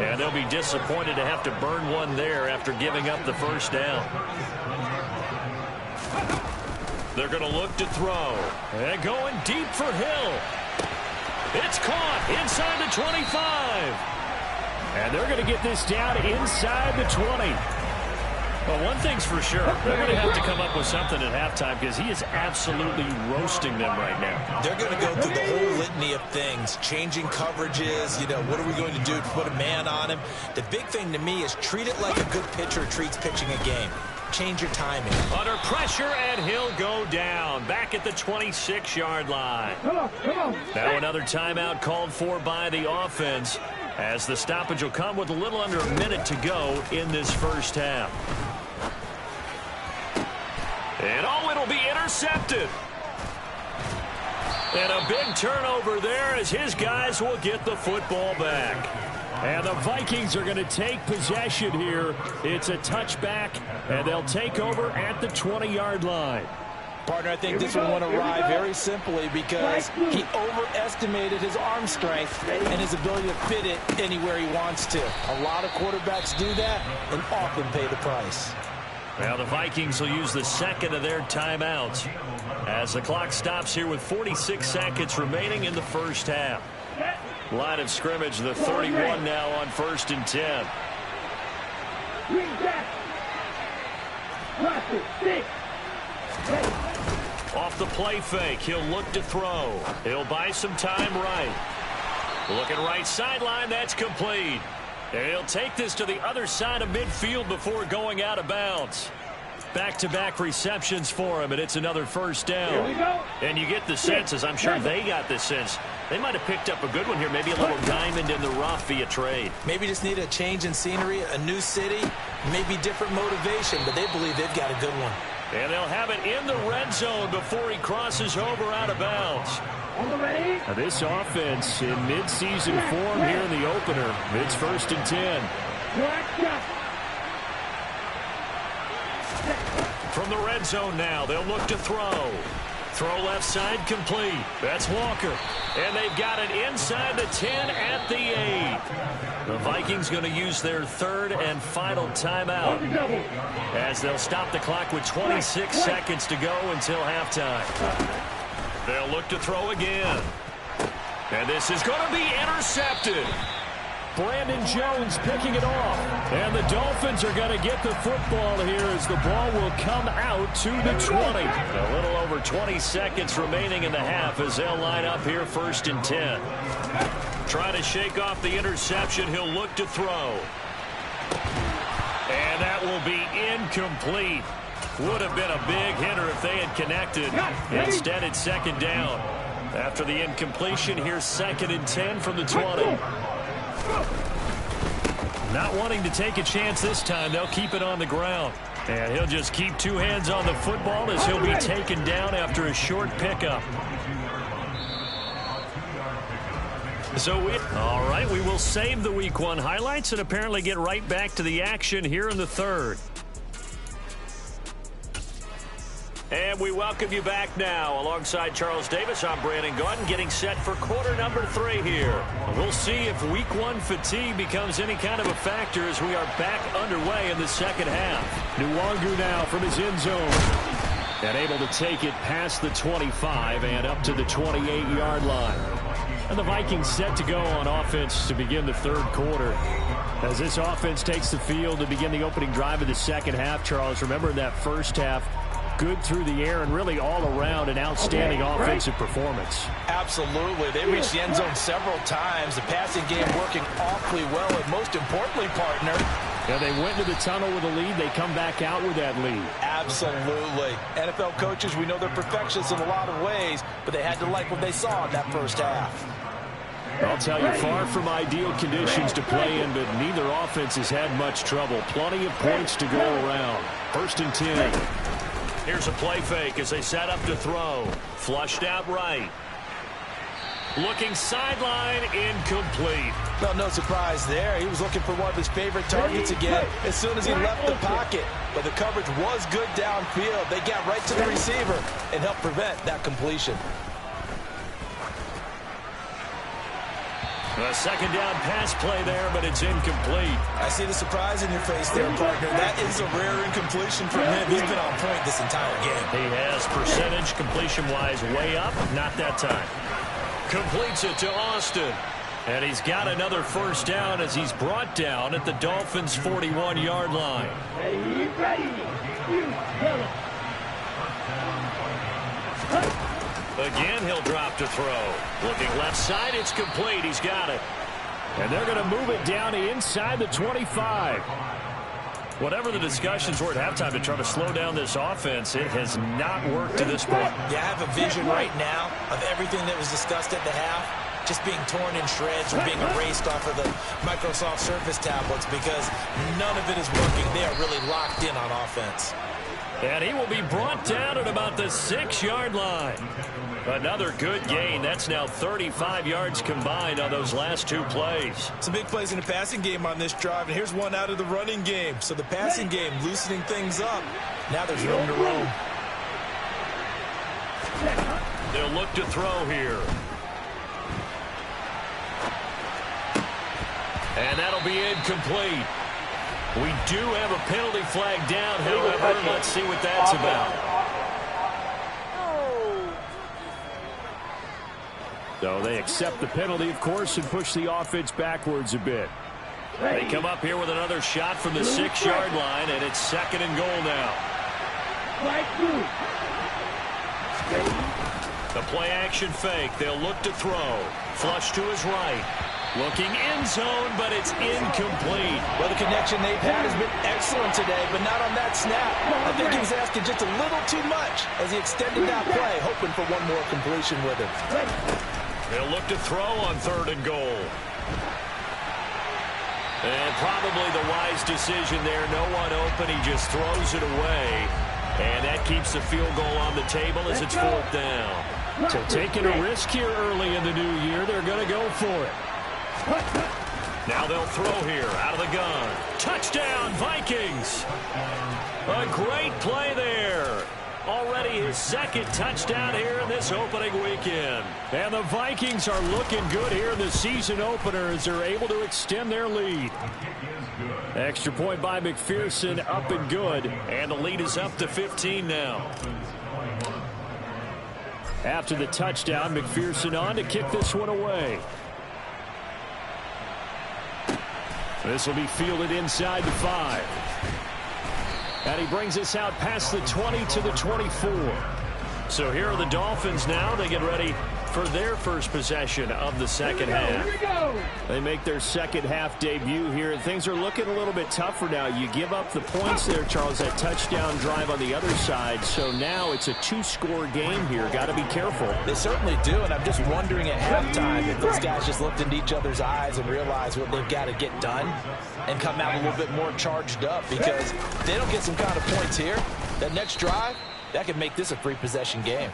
And they'll be disappointed to have to burn one there after giving up the first down. They're going to look to throw. And going deep for Hill. It's caught inside the 25. And they're going to get this down inside the 20. Well, one thing's for sure. They're going to have to come up with something at halftime because he is absolutely roasting them right now. They're going to go through the whole litany of things, changing coverages, what are we going to do to put a man on him? The big thing to me is treat it like a good pitcher treats pitching a game. Change your timing. Under pressure, and he'll go down. Back at the 26-yard line. Now another timeout called for by the offense as the stoppage will come with a little under a minute to go in this first half. And it'll be intercepted. And a big turnover there as his guys will get the football back. And the Vikings are going to take possession here. It's a touchback, and they'll take over at the 20-yard line. Partner, I think this one went awry very simply because he overestimated his arm strength and his ability to fit it anywhere he wants to. A lot of quarterbacks do that and often pay the price. Now the Vikings will use the second of their timeouts as the clock stops here with 46 seconds remaining in the first half. Line of scrimmage, the 31 now on 1st and 10. Off the play fake, he'll look to throw. He'll buy some time right. Looking right sideline, that's complete. And he'll take this to the other side of midfield before going out of bounds. Back-to-back receptions for him, and it's another first down. And you get the sense, as I'm sure they got the sense, they might have picked up a good one here, maybe a little diamond in the rough via trade. Maybe just need a change in scenery, a new city, maybe different motivation, but they believe they've got a good one. And they'll have it in the red zone before he crosses over out of bounds. Now this offense in mid-season form here in the opener. It's 1st and 10. From the red zone now, they'll look to throw. Throw left side complete. That's Walker. And they've got it inside the 10 at the 8. The Vikings going to use their third and final timeout as they'll stop the clock with 26 seconds to go until halftime. They'll look to throw again. And this is going to be intercepted. Brandon Jones picking it off. And the Dolphins are going to get the football here as the ball will come out to the 20. A little over 20 seconds remaining in the half as they'll line up here 1st and 10. Trying to shake off the interception. He'll look to throw. And that will be incomplete. Would have been a big hitter if they had connected. Instead, it's second down. After the incompletion, here's 2nd and 10 from the 20. Not wanting to take a chance this time. They'll keep it on the ground. And he'll just keep 2 hands on the football as he'll be taken down after a short pickup. All right, we will save the Week 1 highlights and apparently get right back to the action here in the 3rd. And we welcome you back now. Alongside Charles Davis, I'm Brandon Gautin, getting set for quarter number 3 here. We'll see if Week 1 fatigue becomes any kind of a factor as we are back underway in the second half. Nwangu now from his end zone. And able to take it past the 25 and up to the 28-yard line. And the Vikings set to go on offense to begin the 3rd quarter. As this offense takes the field to begin the opening drive of the second half, Charles, remember in that first half, good through the air and really all around an outstanding offensive performance. Absolutely. They reached the end zone several times. The passing game working awfully well, and most importantly, partner, yeah, they went to the tunnel with a lead. They come back out with that lead. Absolutely. NFL coaches, we know they're perfectionists in a lot of ways, but they had to like what they saw in that first half. I'll tell you, far from ideal conditions to play in, but neither offense has had much trouble. Plenty of points to go around. 1st and 10. Here's a play fake as they set up to throw. Flushed out right. Looking sideline, incomplete. Well, no surprise there. He was looking for one of his favorite targets again as soon as he left the pocket. But the coverage was good downfield. They got right to the receiver and helped prevent that completion. A 2nd down pass play there, but it's incomplete. I see the surprise in your face there, partner. That is a rare incompletion from him. He's been on point this entire game. He has percentage completion-wise way up. Not that time. Completes it to Austin. And he's got another 1st down as he's brought down at the Dolphins' 41-yard line. Again, he'll drop to throw. Looking left side, it's complete. He's got it. And they're going to move it down to inside the 25. Whatever the discussions were at halftime to try to slow down this offense, it has not worked to this point. Yeah, I have a vision right now of everything that was discussed at the half just being torn in shreds or being erased off of the Microsoft Surface tablets because none of it is working. They are really locked in on offense. And he will be brought down at about the 6-yard line. Another good gain. That's now 35 yards combined on those last 2 plays. Some big plays in the passing game on this drive, and here's one out of the running game. So the passing game loosening things up. Now there's room to roam. They'll look to throw here. And that'll be incomplete. We do have a penalty flag down, however. Let's see what that's about. So they accept the penalty, of course, and push the offense backwards a bit. They come up here with another shot from the 6-yard line, and it's 2nd and goal now. The play-action fake. They'll look to throw. Flush to his right. Looking end zone, but it's incomplete. Well, the connection they've had has been excellent today, but not on that snap. I think he was asking just a little too much as he extended that play, hoping for one more completion with him. They'll look to throw on 3rd and goal. And probably the wise decision there. No one open. He just throws it away. And that keeps the field goal on the table as it's 4th down. So taking a risk here early in the new year, they're going to go for it. Now they'll throw here out of the gun. Touchdown, Vikings. A great play there. Already his 2nd touchdown here in this opening weekend. And the Vikings are looking good here in the season opener as they're able to extend their lead. Extra point by McPherson, up and good. And the lead is up to 15 now. After the touchdown, McPherson on to kick this one away. This will be fielded inside the 5. And he brings us out past the 20 to the 24. So here are the Dolphins now. They get ready for their first possession of the second half. Here we go. They make their second half debut here, and things are looking a little bit tougher now. You give up the points there, Charles, that touchdown drive on the other side. So now it's a 2-score game here. Got to be careful. They certainly do, and I'm just wondering at halftime if those guys just looked into each other's eyes and realized what they've got to get done and come out a little bit more charged up, because if they don't get some kind of points here, that next drive, that could make this a free possession game.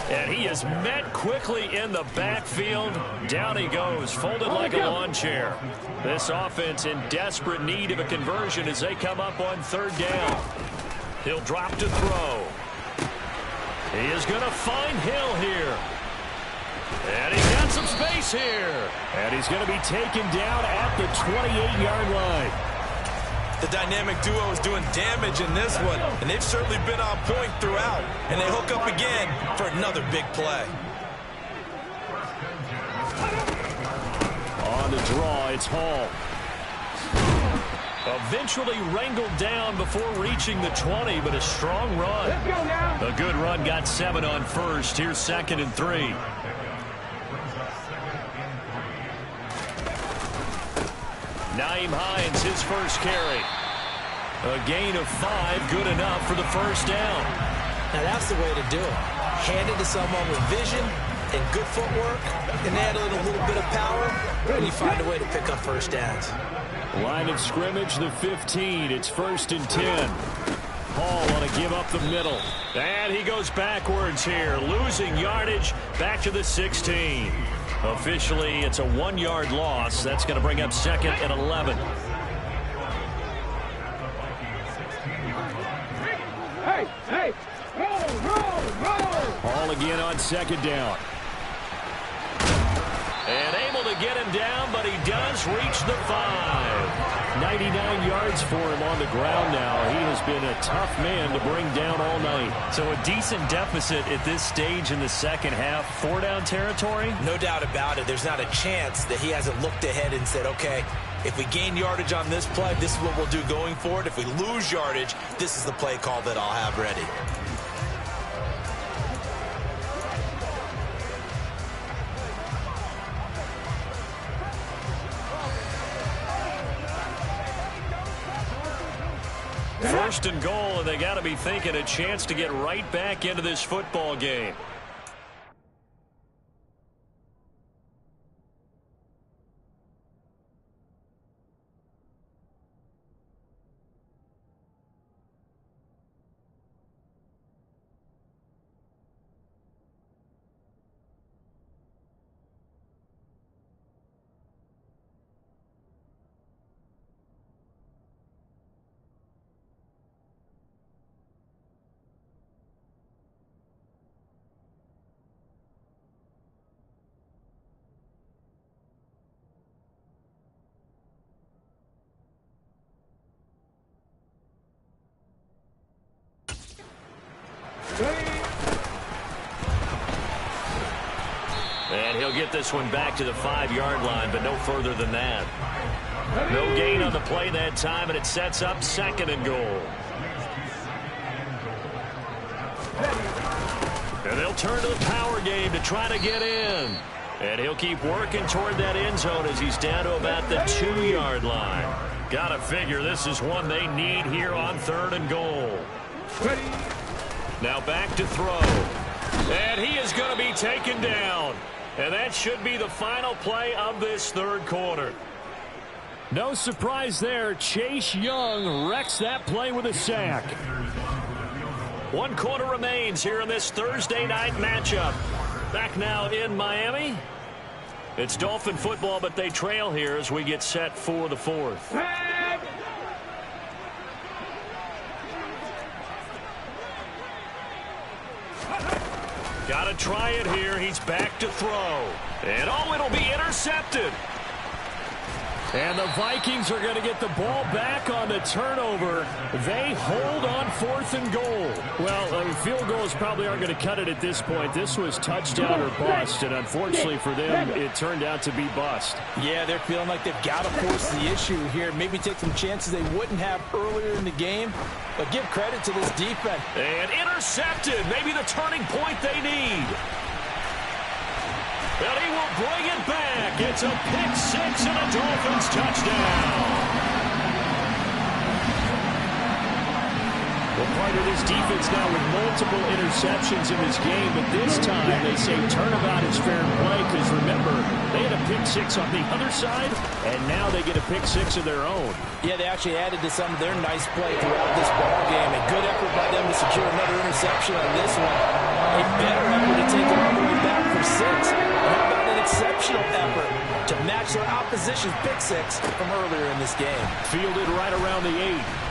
And he is met quickly in the backfield. Down he goes, folded like a lawn chair. This offense in desperate need of a conversion as they come up on third down. He'll drop to throw. He is going to find Hill here. And he's got some space here. And he's going to be taken down at the 28-yard line. The dynamic duo is doing damage in this one, and they've certainly been on point throughout. And they hook up again for another big play. On the draw, it's Hall. Eventually wrangled down before reaching the 20, but a strong run. Let's go now. A good run got 7 on first. Here's 2nd and 3. Nyheim Hines, his first carry. A gain of 5, good enough for the first down. Now that's the way to do it. Hand it to someone with vision and good footwork, and add in a little bit of power, and you find a way to pick up first downs. Line of scrimmage, the 15. It's 1st and 10. Hall want to give up the middle. And he goes backwards here, losing yardage back to the 16. Officially, it's a 1-yard loss. That's going to bring up 2nd and 11. Hey, roll. Hall again on 2nd down. And able to get him down, but he does reach the 5. 99 yards for him on the ground now. He has been a tough man to bring down all night. So a decent deficit at this stage in the second half. 4-down territory? No doubt about it. There's not a chance that he hasn't looked ahead and said, okay, if we gain yardage on this play, this is what we'll do going forward. If we lose yardage, this is the play call that I'll have ready. First and goal, and they got to be thinking a chance to get right back into this football game. And he'll get this one back to the 5-yard line, but no further than that. No gain on the play that time, and it sets up 2nd and goal. And they'll turn to the power game to try to get in. And he'll keep working toward that end zone as he's down to about the 2-yard line. Gotta figure this is one they need here on 3rd and goal. Now back to throw. And he is going to be taken down. And that should be the final play of this 3rd quarter. No surprise there. Chase Young wrecks that play with a sack. 1 quarter remains here in this Thursday night matchup. Back now in Miami. It's Dolphin football, but they trail here as we get set for the 4th. Got to try it here. He's back to throw. And oh, it'll be intercepted. And the Vikings are going to get the ball back on the turnover. They hold on 4th and goal. Well, field goals probably aren't going to cut it at this point. This was touchdown or bust, and unfortunately for them, it turned out to be bust. Yeah, they're feeling like they've got to force the issue here. Maybe take some chances they wouldn't have earlier in the game. But give credit to this defense. And intercepted. Maybe the turning point they need. bring it back. It's a pick six and a Dolphins touchdown. Well, part of this defense now with multiple interceptions in this game, but this time they say turnabout is fair play because, remember, they had a pick six on the other side, and now they get a pick six of their own. Yeah, they actually added to some of their nice play throughout this ball game. A good effort by them to secure another interception on this one. A better effort to take it all the way back for six. And how about an exceptional effort to match their opposition's pick six from earlier in this game? Fielded right around the 8.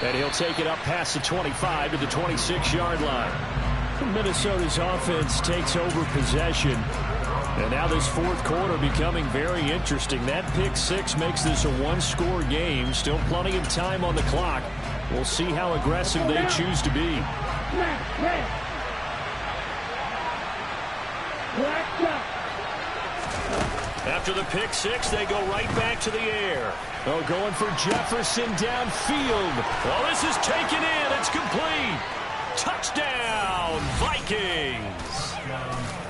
And he'll take it up past the 25 to the 26-yard line. Minnesota's offense takes over possession. And now this fourth quarter becoming very interesting. That pick six makes this a one-score game. Still plenty of time on the clock. We'll see how aggressive they choose to be. After the pick six, they go right back to the air. Oh, going for Jefferson downfield. Oh, this is taken in. It's complete. Touchdown, Vikings.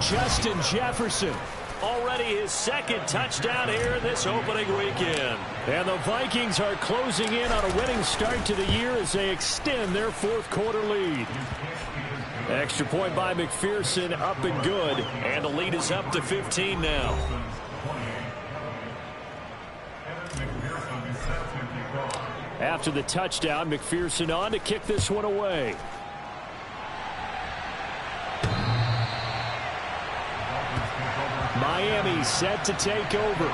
Justin Jefferson. Already his second touchdown here in this opening weekend. And the Vikings are closing in on a winning start to the year as they extend their fourth quarter lead. Extra point by McPherson, up and good. And the lead is up to 15 now. After the touchdown, McPherson on to kick this one away. Miami set to take over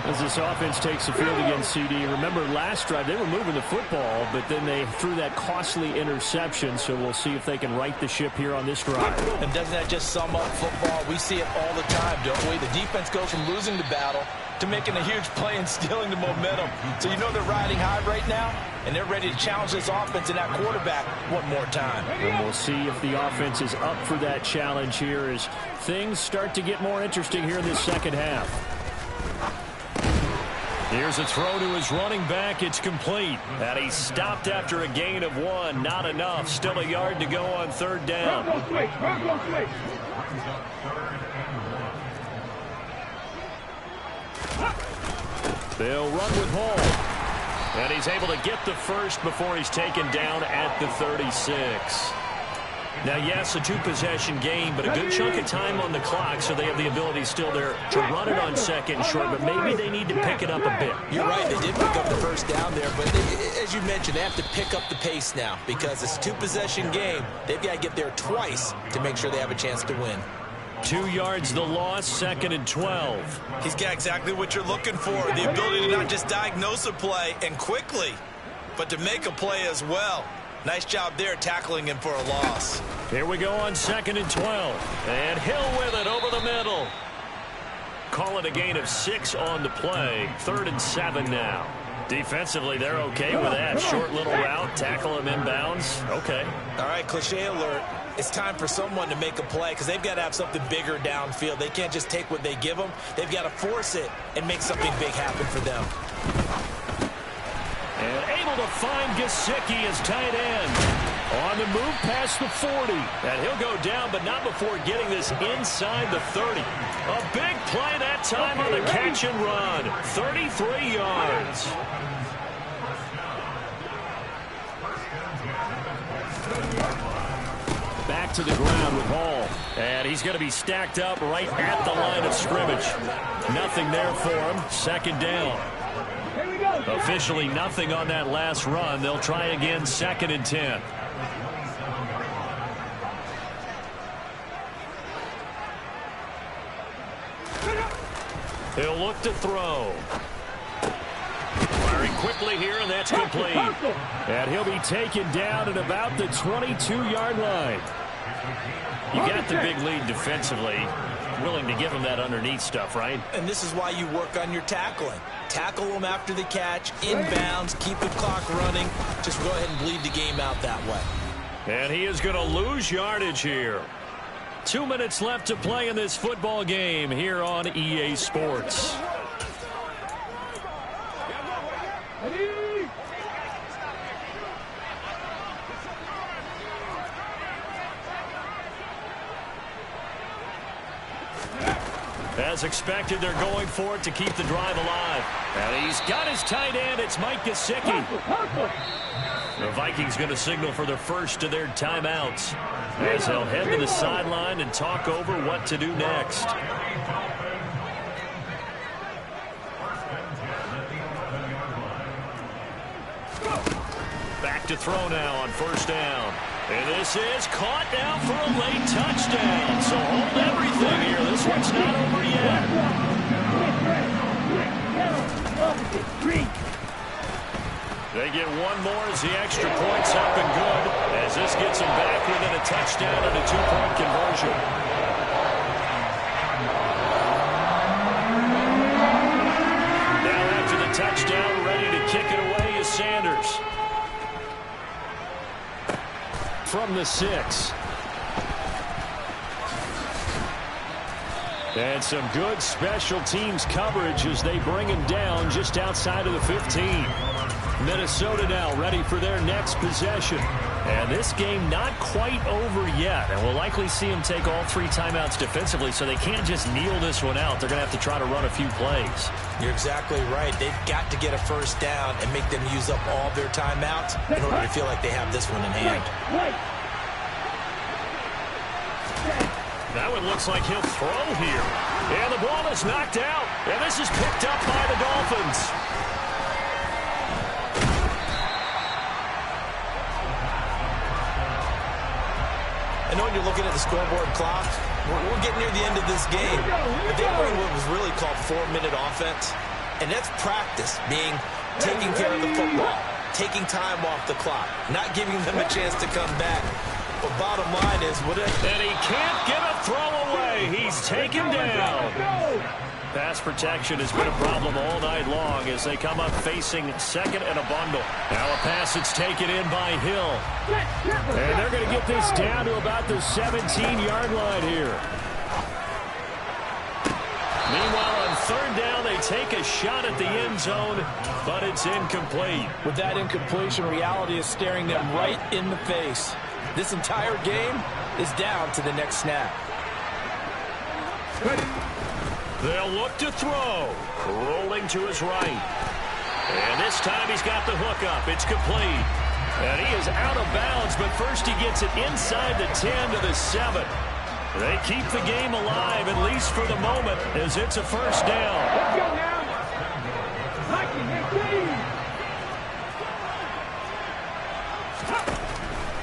as this offense takes the field against CD. Remember, last drive they were moving the football, but then they threw that costly interception, so we'll see if they can right the ship here on this drive. And doesn't that just sum up football? We see it all the time, don't we? The defense goes from losing the battle to making a huge play and stealing the momentum. So you know they're riding high right now, and they're ready to challenge this offense and that quarterback one more time. And we'll see if the offense is up for that challenge here as things start to get more interesting here in this second half. Here's a throw to his running back. It's complete. And he stopped after a gain of 1. Not enough. Still a yard to go on third down. They'll run with Hall. And he's able to get the first before he's taken down at the 36. Now, yes, a two-possession game, but a good chunk of time on the clock, so they have the ability still there to run it on second and short, but maybe they need to pick it up a bit. You're right, they did pick up the first down there, but as you mentioned, they have to pick up the pace now because it's a two-possession game. They've got to get there twice to make sure they have a chance to win. 2 yards the loss, 2nd and 12. He's got exactly what you're looking for, the ability to not just diagnose a play and quickly, but to make a play as well. Nice job there tackling him for a loss. Here we go on 2nd and 12. And Hill with it over the middle. Call it a gain of 6 on the play. 3rd and 7 now. Defensively, they're okay with that. Short little route, tackle him inbounds. Okay. All right, cliche alert. It's time for someone to make a play because they've got to have something bigger downfield. They can't just take what they give them. They've got to force it and make something big happen for them. And able to find Gesicki as tight end. On the move past the 40. And he'll go down, but not before getting this inside the 30. A big play that time on the catch and run. 33 yards. Back to the ground with Hall. And he's going to be stacked up right at the line of scrimmage. Nothing there for him. 2nd down. Officially nothing on that last run. They'll try again 2nd and 10. He'll look to throw. Firing quickly here, and that's complete. And he'll be taken down at about the 22-yard line. You got the big lead defensively. Willing to give him that underneath stuff, right? And this is why you work on your tackling. Tackle them after the catch, inbounds, keep the clock running. Just go ahead and bleed the game out that way. And he is going to lose yardage here. 2 minutes left to play in this football game here on EA Sports. As expected, they're going for it to keep the drive alive. And he's got his tight end. It's Mike Gesicki. The Vikings going to signal for the first of their timeouts as they'll head to the sideline and talk over what to do next. Back to throw now on first down. And this is caught down for a late touchdown. So hold everything here. This one's not over yet. They get one more as the extra point's up and good, as this gets them back within a touchdown and a two-point conversion. Now after the touchdown, ready to kick it away is Sanders. From the 6. And some good special teams coverage as they bring him down just outside of the 15. Minnesota now ready for their next possession. And this game not quite over yet. And we'll likely see them take all 3 timeouts defensively, so they can't just kneel this one out. They're going to have to try to run a few plays. You're exactly right. They've got to get a first down and make them use up all their timeouts in order to feel like they have this one in hand. That one looks like he'll throw here. And the ball is knocked out. And this is picked up by the Dolphins. I know when you're looking at the scoreboard clock, we're getting near the end of this game. But they were in what was really called 4-minute offense. And that's practice, being taking care of the football, taking time off the clock, not giving them a chance to come back. But bottom line is, and he can't get a throw away. He's taken down. Pass protection has been a problem all night long as they come up facing second and a bundle. Now a pass that's taken in by Hill. And they're going to get this down to about the 17-yard line here. Meanwhile, on third down, they take a shot at the end zone, but it's incomplete. With that incompletion, reality is staring them right in the face. This entire game is down to the next snap. They'll look to throw. Rolling to his right. And this time he's got the hook up. It's complete. And he is out of bounds, but first he gets it inside the 10 to the 7. They keep the game alive, at least for the moment, as it's a first down. Let's go now.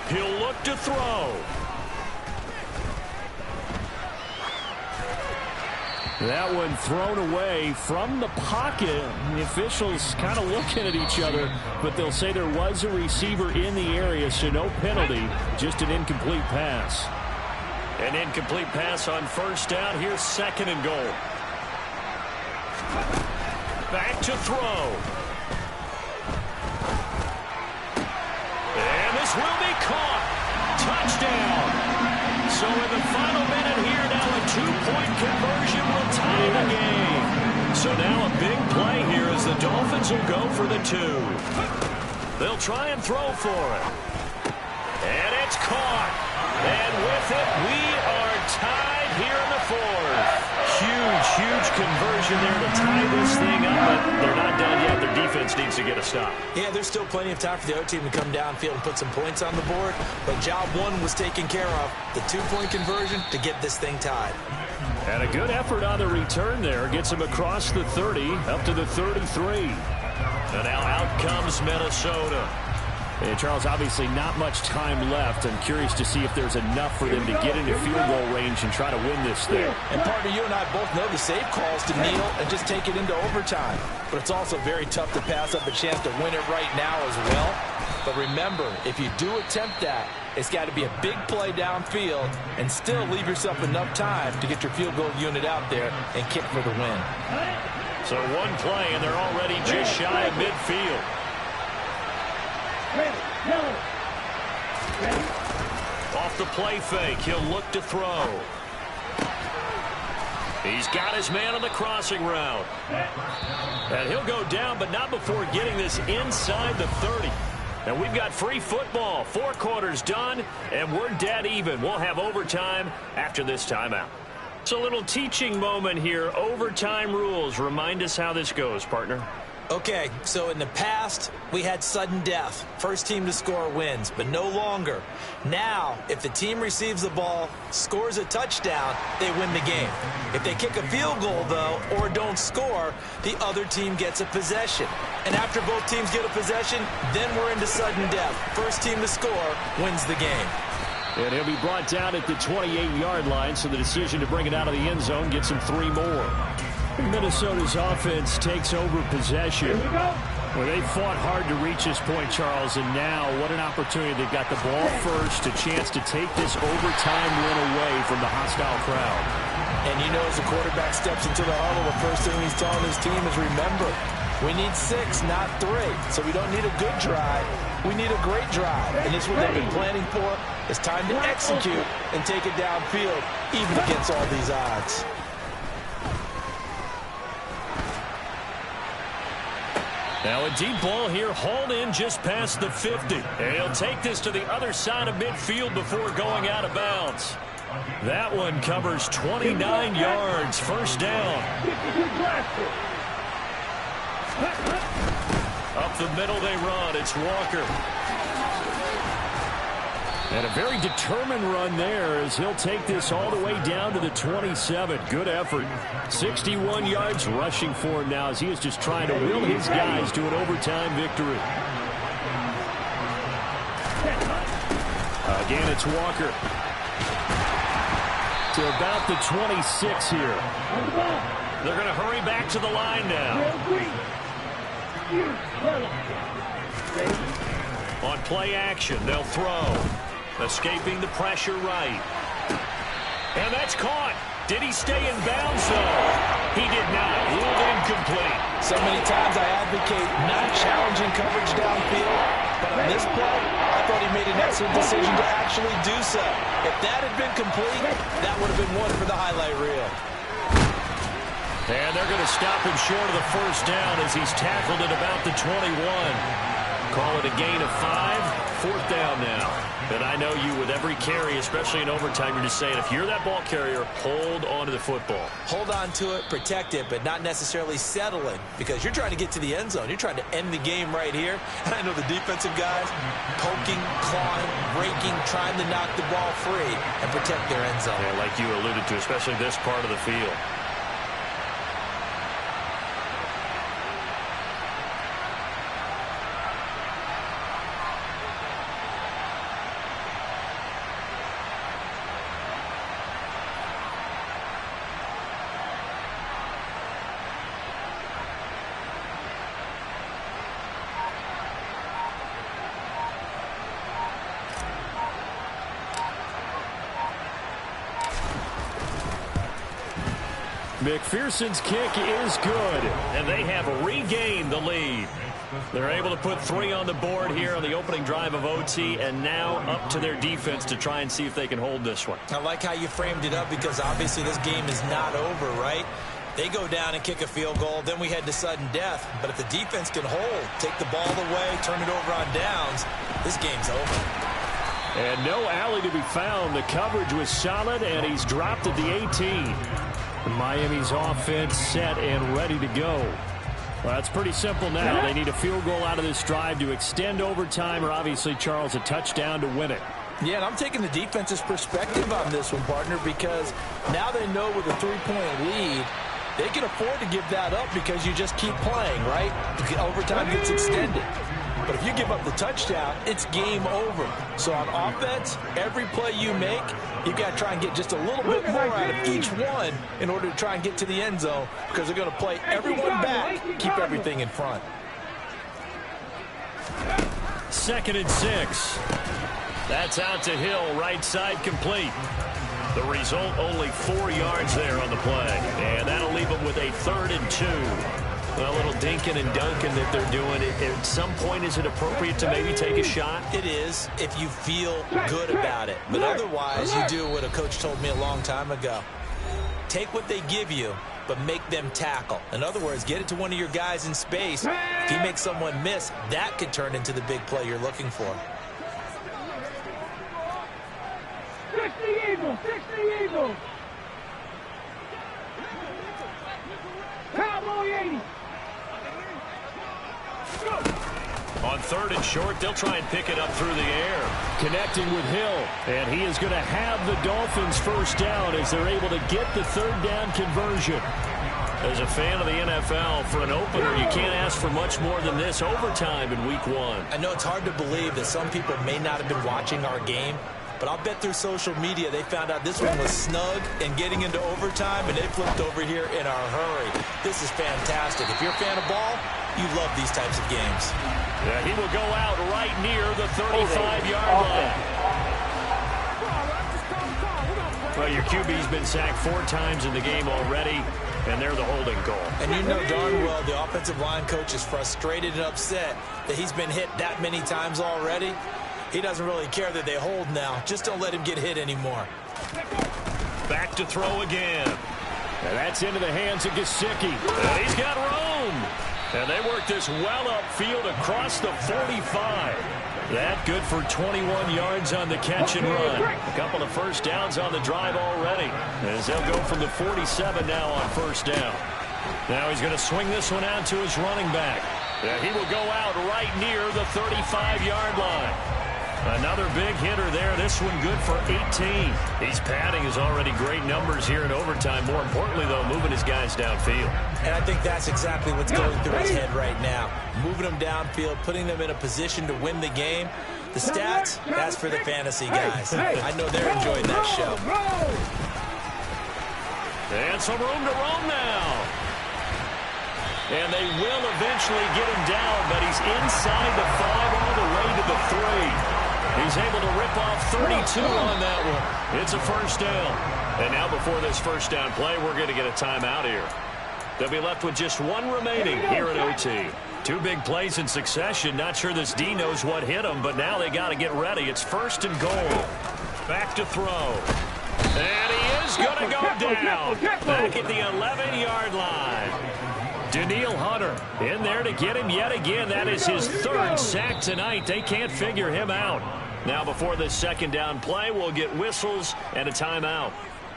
He'll look to throw. That one thrown away from the pocket. The officials kind of looking at each other, but they'll say there was a receiver in the area, so no penalty, just an incomplete pass. An incomplete pass on first down. Here's second and goal. Back to throw. And this will be caught. Touchdown. So in the final minute here, now a two-point conversion will tie the game. So now a big play here as the Dolphins will go for the 2. They'll try and throw for it. And it's caught. And with it, we are tied here in the 4th. Huge conversion there to tie this thing up, but they're not done yet. Their defense needs to get a stop. Yeah, there's still plenty of time for the other team to come downfield and put some points on the board, but job 1 was taken care of. The 2-point conversion to get this thing tied. And a good effort on the return there. Gets him across the 30, up to the 33. And now out comes Minnesota. And Charles, obviously not much time left. I'm curious to see if there's enough for them to get into field goal range and try to win this thing. And partner, you and I both know the safe calls to kneel and just take it into overtime. But it's also very tough to pass up a chance to win it right now as well. But remember, if you do attempt that, it's got to be a big play downfield and still leave yourself enough time to get your field goal unit out there and kick for the win. So one play, and they're already just shy of midfield. Off the play fake, he'll look to throw. He's got his man on the crossing route. And he'll go down, but not before getting this inside the 30. And we've got free football. 4 quarters done, and we're dead even. We'll have overtime after this timeout. It's a little teaching moment here. Overtime rules. Remind us how this goes, partner. Okay, so in the past, we had sudden death. First team to score wins, but no longer. Now, if the team receives the ball, scores a touchdown, they win the game. If they kick a field goal, though, or don't score, the other team gets a possession. And after both teams get a possession, then we're into sudden death. First team to score wins the game. And he'll be brought down at the 28-yard line, so the decision to bring it out of the end zone gets him 3 more. Minnesota's offense takes over possession. Well, they fought hard to reach this point, Charles, and now what an opportunity. They've got the ball first, a chance to take this overtime win away from the hostile crowd. And you know, as the quarterback steps into the huddle, the first thing he's telling his team is, remember, we need 6, not 3. So we don't need a good drive. We need a great drive. And this is what they've been planning for. It's time to execute and take it downfield, even against all these odds. Now a deep ball here, hauled in just past the 50. And he'll take this to the other side of midfield before going out of bounds. That one covers 29 yards, first down. Up the middle they run. It's Walker. And a very determined run there as he'll take this all the way down to the 27. Good effort. 61 yards rushing for him now as he is just trying to will his guys to an overtime victory. Again, it's Walker. To about the 26 here. They're going to hurry back to the line now. On play action, they'll throw. Escaping the pressure right. And that's caught. Did he stay in bounds, though? He did not. Ruled incomplete. So many times I advocate not challenging coverage downfield, but on this play, I thought he made an excellent decision to actually do so. If that had been complete, that would have been one for the highlight reel. And they're going to stop him short of the first down as he's tackled at about the 21. Call it a gain of 5. 4th down now. And I know you, with every carry, especially in overtime, you're just saying, if you're that ball carrier, hold on to the football. Hold on to it, protect it, but not necessarily settling, because you're trying to get to the end zone. You're trying to end the game right here. And I know the defensive guys poking, clawing, raking, trying to knock the ball free and protect their end zone. Yeah, like you alluded to, especially this part of the field. McPherson's kick is good, and they have regained the lead. They're able to put 3 on the board here on the opening drive of OT, and now up to their defense to try and see if they can hold this one. I like how you framed it up, because obviously this game is not over, right? They go down and kick a field goal, then we head to sudden death. But if the defense can hold, take the ball away, turn it over on downs, this game's over. And no alley to be found. The coverage was solid, and he's dropped at the 18. Miami's offense set and ready to go. Well, that's pretty simple now. They need a field goal out of this drive to extend overtime, or obviously, Charles, a touchdown to win it. Yeah, and I'm taking the defense's perspective on this one, partner, because now they know with a 3-point lead, they can afford to give that up because you just keep playing, right? The overtime gets extended. But if you give up the touchdown, it's game over. So on offense, every play you make, you've got to try and get just a little bit more out of each one in order to try and get to the end zone, because they're going to play everyone back, keep everything in front. 2nd and 6. That's out to Hill, right side complete. The result, only 4 yards there on the play. And that'll leave them with a 3rd and 2. A little dinking and dunking that they're doing. At some point, is it appropriate to maybe take a shot? It is, if you feel good about it. But otherwise, you do what a coach told me a long time ago. Take what they give you, but make them tackle. In other words, get it to one of your guys in space. If you make someone miss, that could turn into the big play you're looking for. 60 Eagles, 60 Eagles. 3rd and short. They'll try and pick it up through the air. Connecting with Hill, and he is going to have the Dolphins first down as they're able to get the 3rd down conversion. As a fan of the NFL, for an opener, you can't ask for much more than this. Overtime in Week 1. I know it's hard to believe that some people may not have been watching our game, but I'll bet through social media they found out this one was snug and getting into overtime, and they flipped over here in a hurry. This is fantastic. If you're a fan of ball, you love these types of games. Yeah, he will go out right near the 35-yard line. Well, your QB's been sacked 4 times in the game already, and they're the holding goal. And you know darn well the offensive line coach is frustrated and upset that he's been hit that many times already. He doesn't really care that they hold now. Just don't let him get hit anymore. Back to throw again. And that's into the hands of Gesicki. And he's got room. And they work this well upfield across the 45. That good for 21 yards on the catch and run. A couple of first downs on the drive already, as they'll go from the 47 now on first down. Now he's going to swing this one out to his running back. And he will go out right near the 35-yard line. Another big hitter there. This one good for 18. He's padding his already great numbers here in overtime. More importantly, though, moving his guys downfield. And I think that's exactly what's going through his head right now. Moving them downfield, putting them in a position to win the game. The stats, that's for the fantasy guys. I know they're enjoying that show. And some room to roam now. And they will eventually get him down, but he's inside the 5 all the way to the 3. He's able to rip off 32 on that one. It's a first down. And now before this first down play, we're going to get a timeout here. They'll be left with just 1 remaining here at OT. 2 big plays in succession. Not sure this D knows what hit him, but now they got to get ready. It's 1st and goal. Back to throw. And he is going to go down. Back at the 11-yard line. Daniil Hunter in there to get him yet again. That is his 3rd sack tonight. They can't figure him out. Now before this second down play, we'll get whistles and a timeout.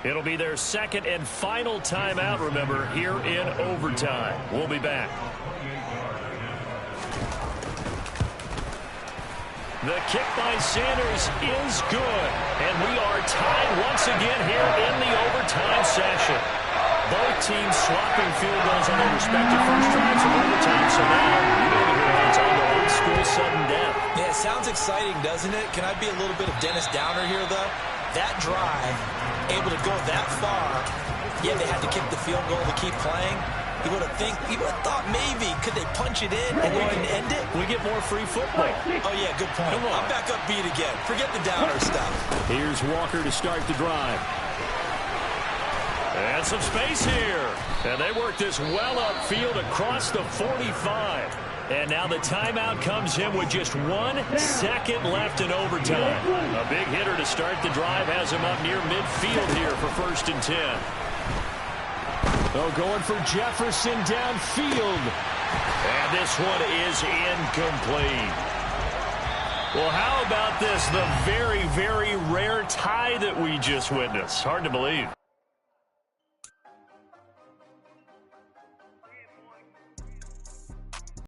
It'll be their 2nd and final timeout, remember, here in overtime. We'll be back. The kick by Sanders is good. And we are tied once again here in the overtime session. Both teams swapping field goals on their respective first drives of overtime. So now, you know the it's on the old school sudden death. Yeah, it sounds exciting, doesn't it? Can I be a little bit of Dennis Downer here, though? That drive, able to go that far, yeah, they had to kick the field goal to keep playing. You would have thought maybe, could they punch it in and go ahead and end it? We get more free football. Oh, yeah, good point. Come on. I'm back upbeat again. Forget the Downer stuff. Here's Walker to start the drive. And some space here. And they work this well upfield across the 45. And now the timeout comes in with just 1 second left in overtime. A big hitter to start the drive has him up near midfield here for 1st and 10. Oh, going for Jefferson downfield. And this one is incomplete. Well, how about this? The very, very rare tie that we just witnessed. Hard to believe.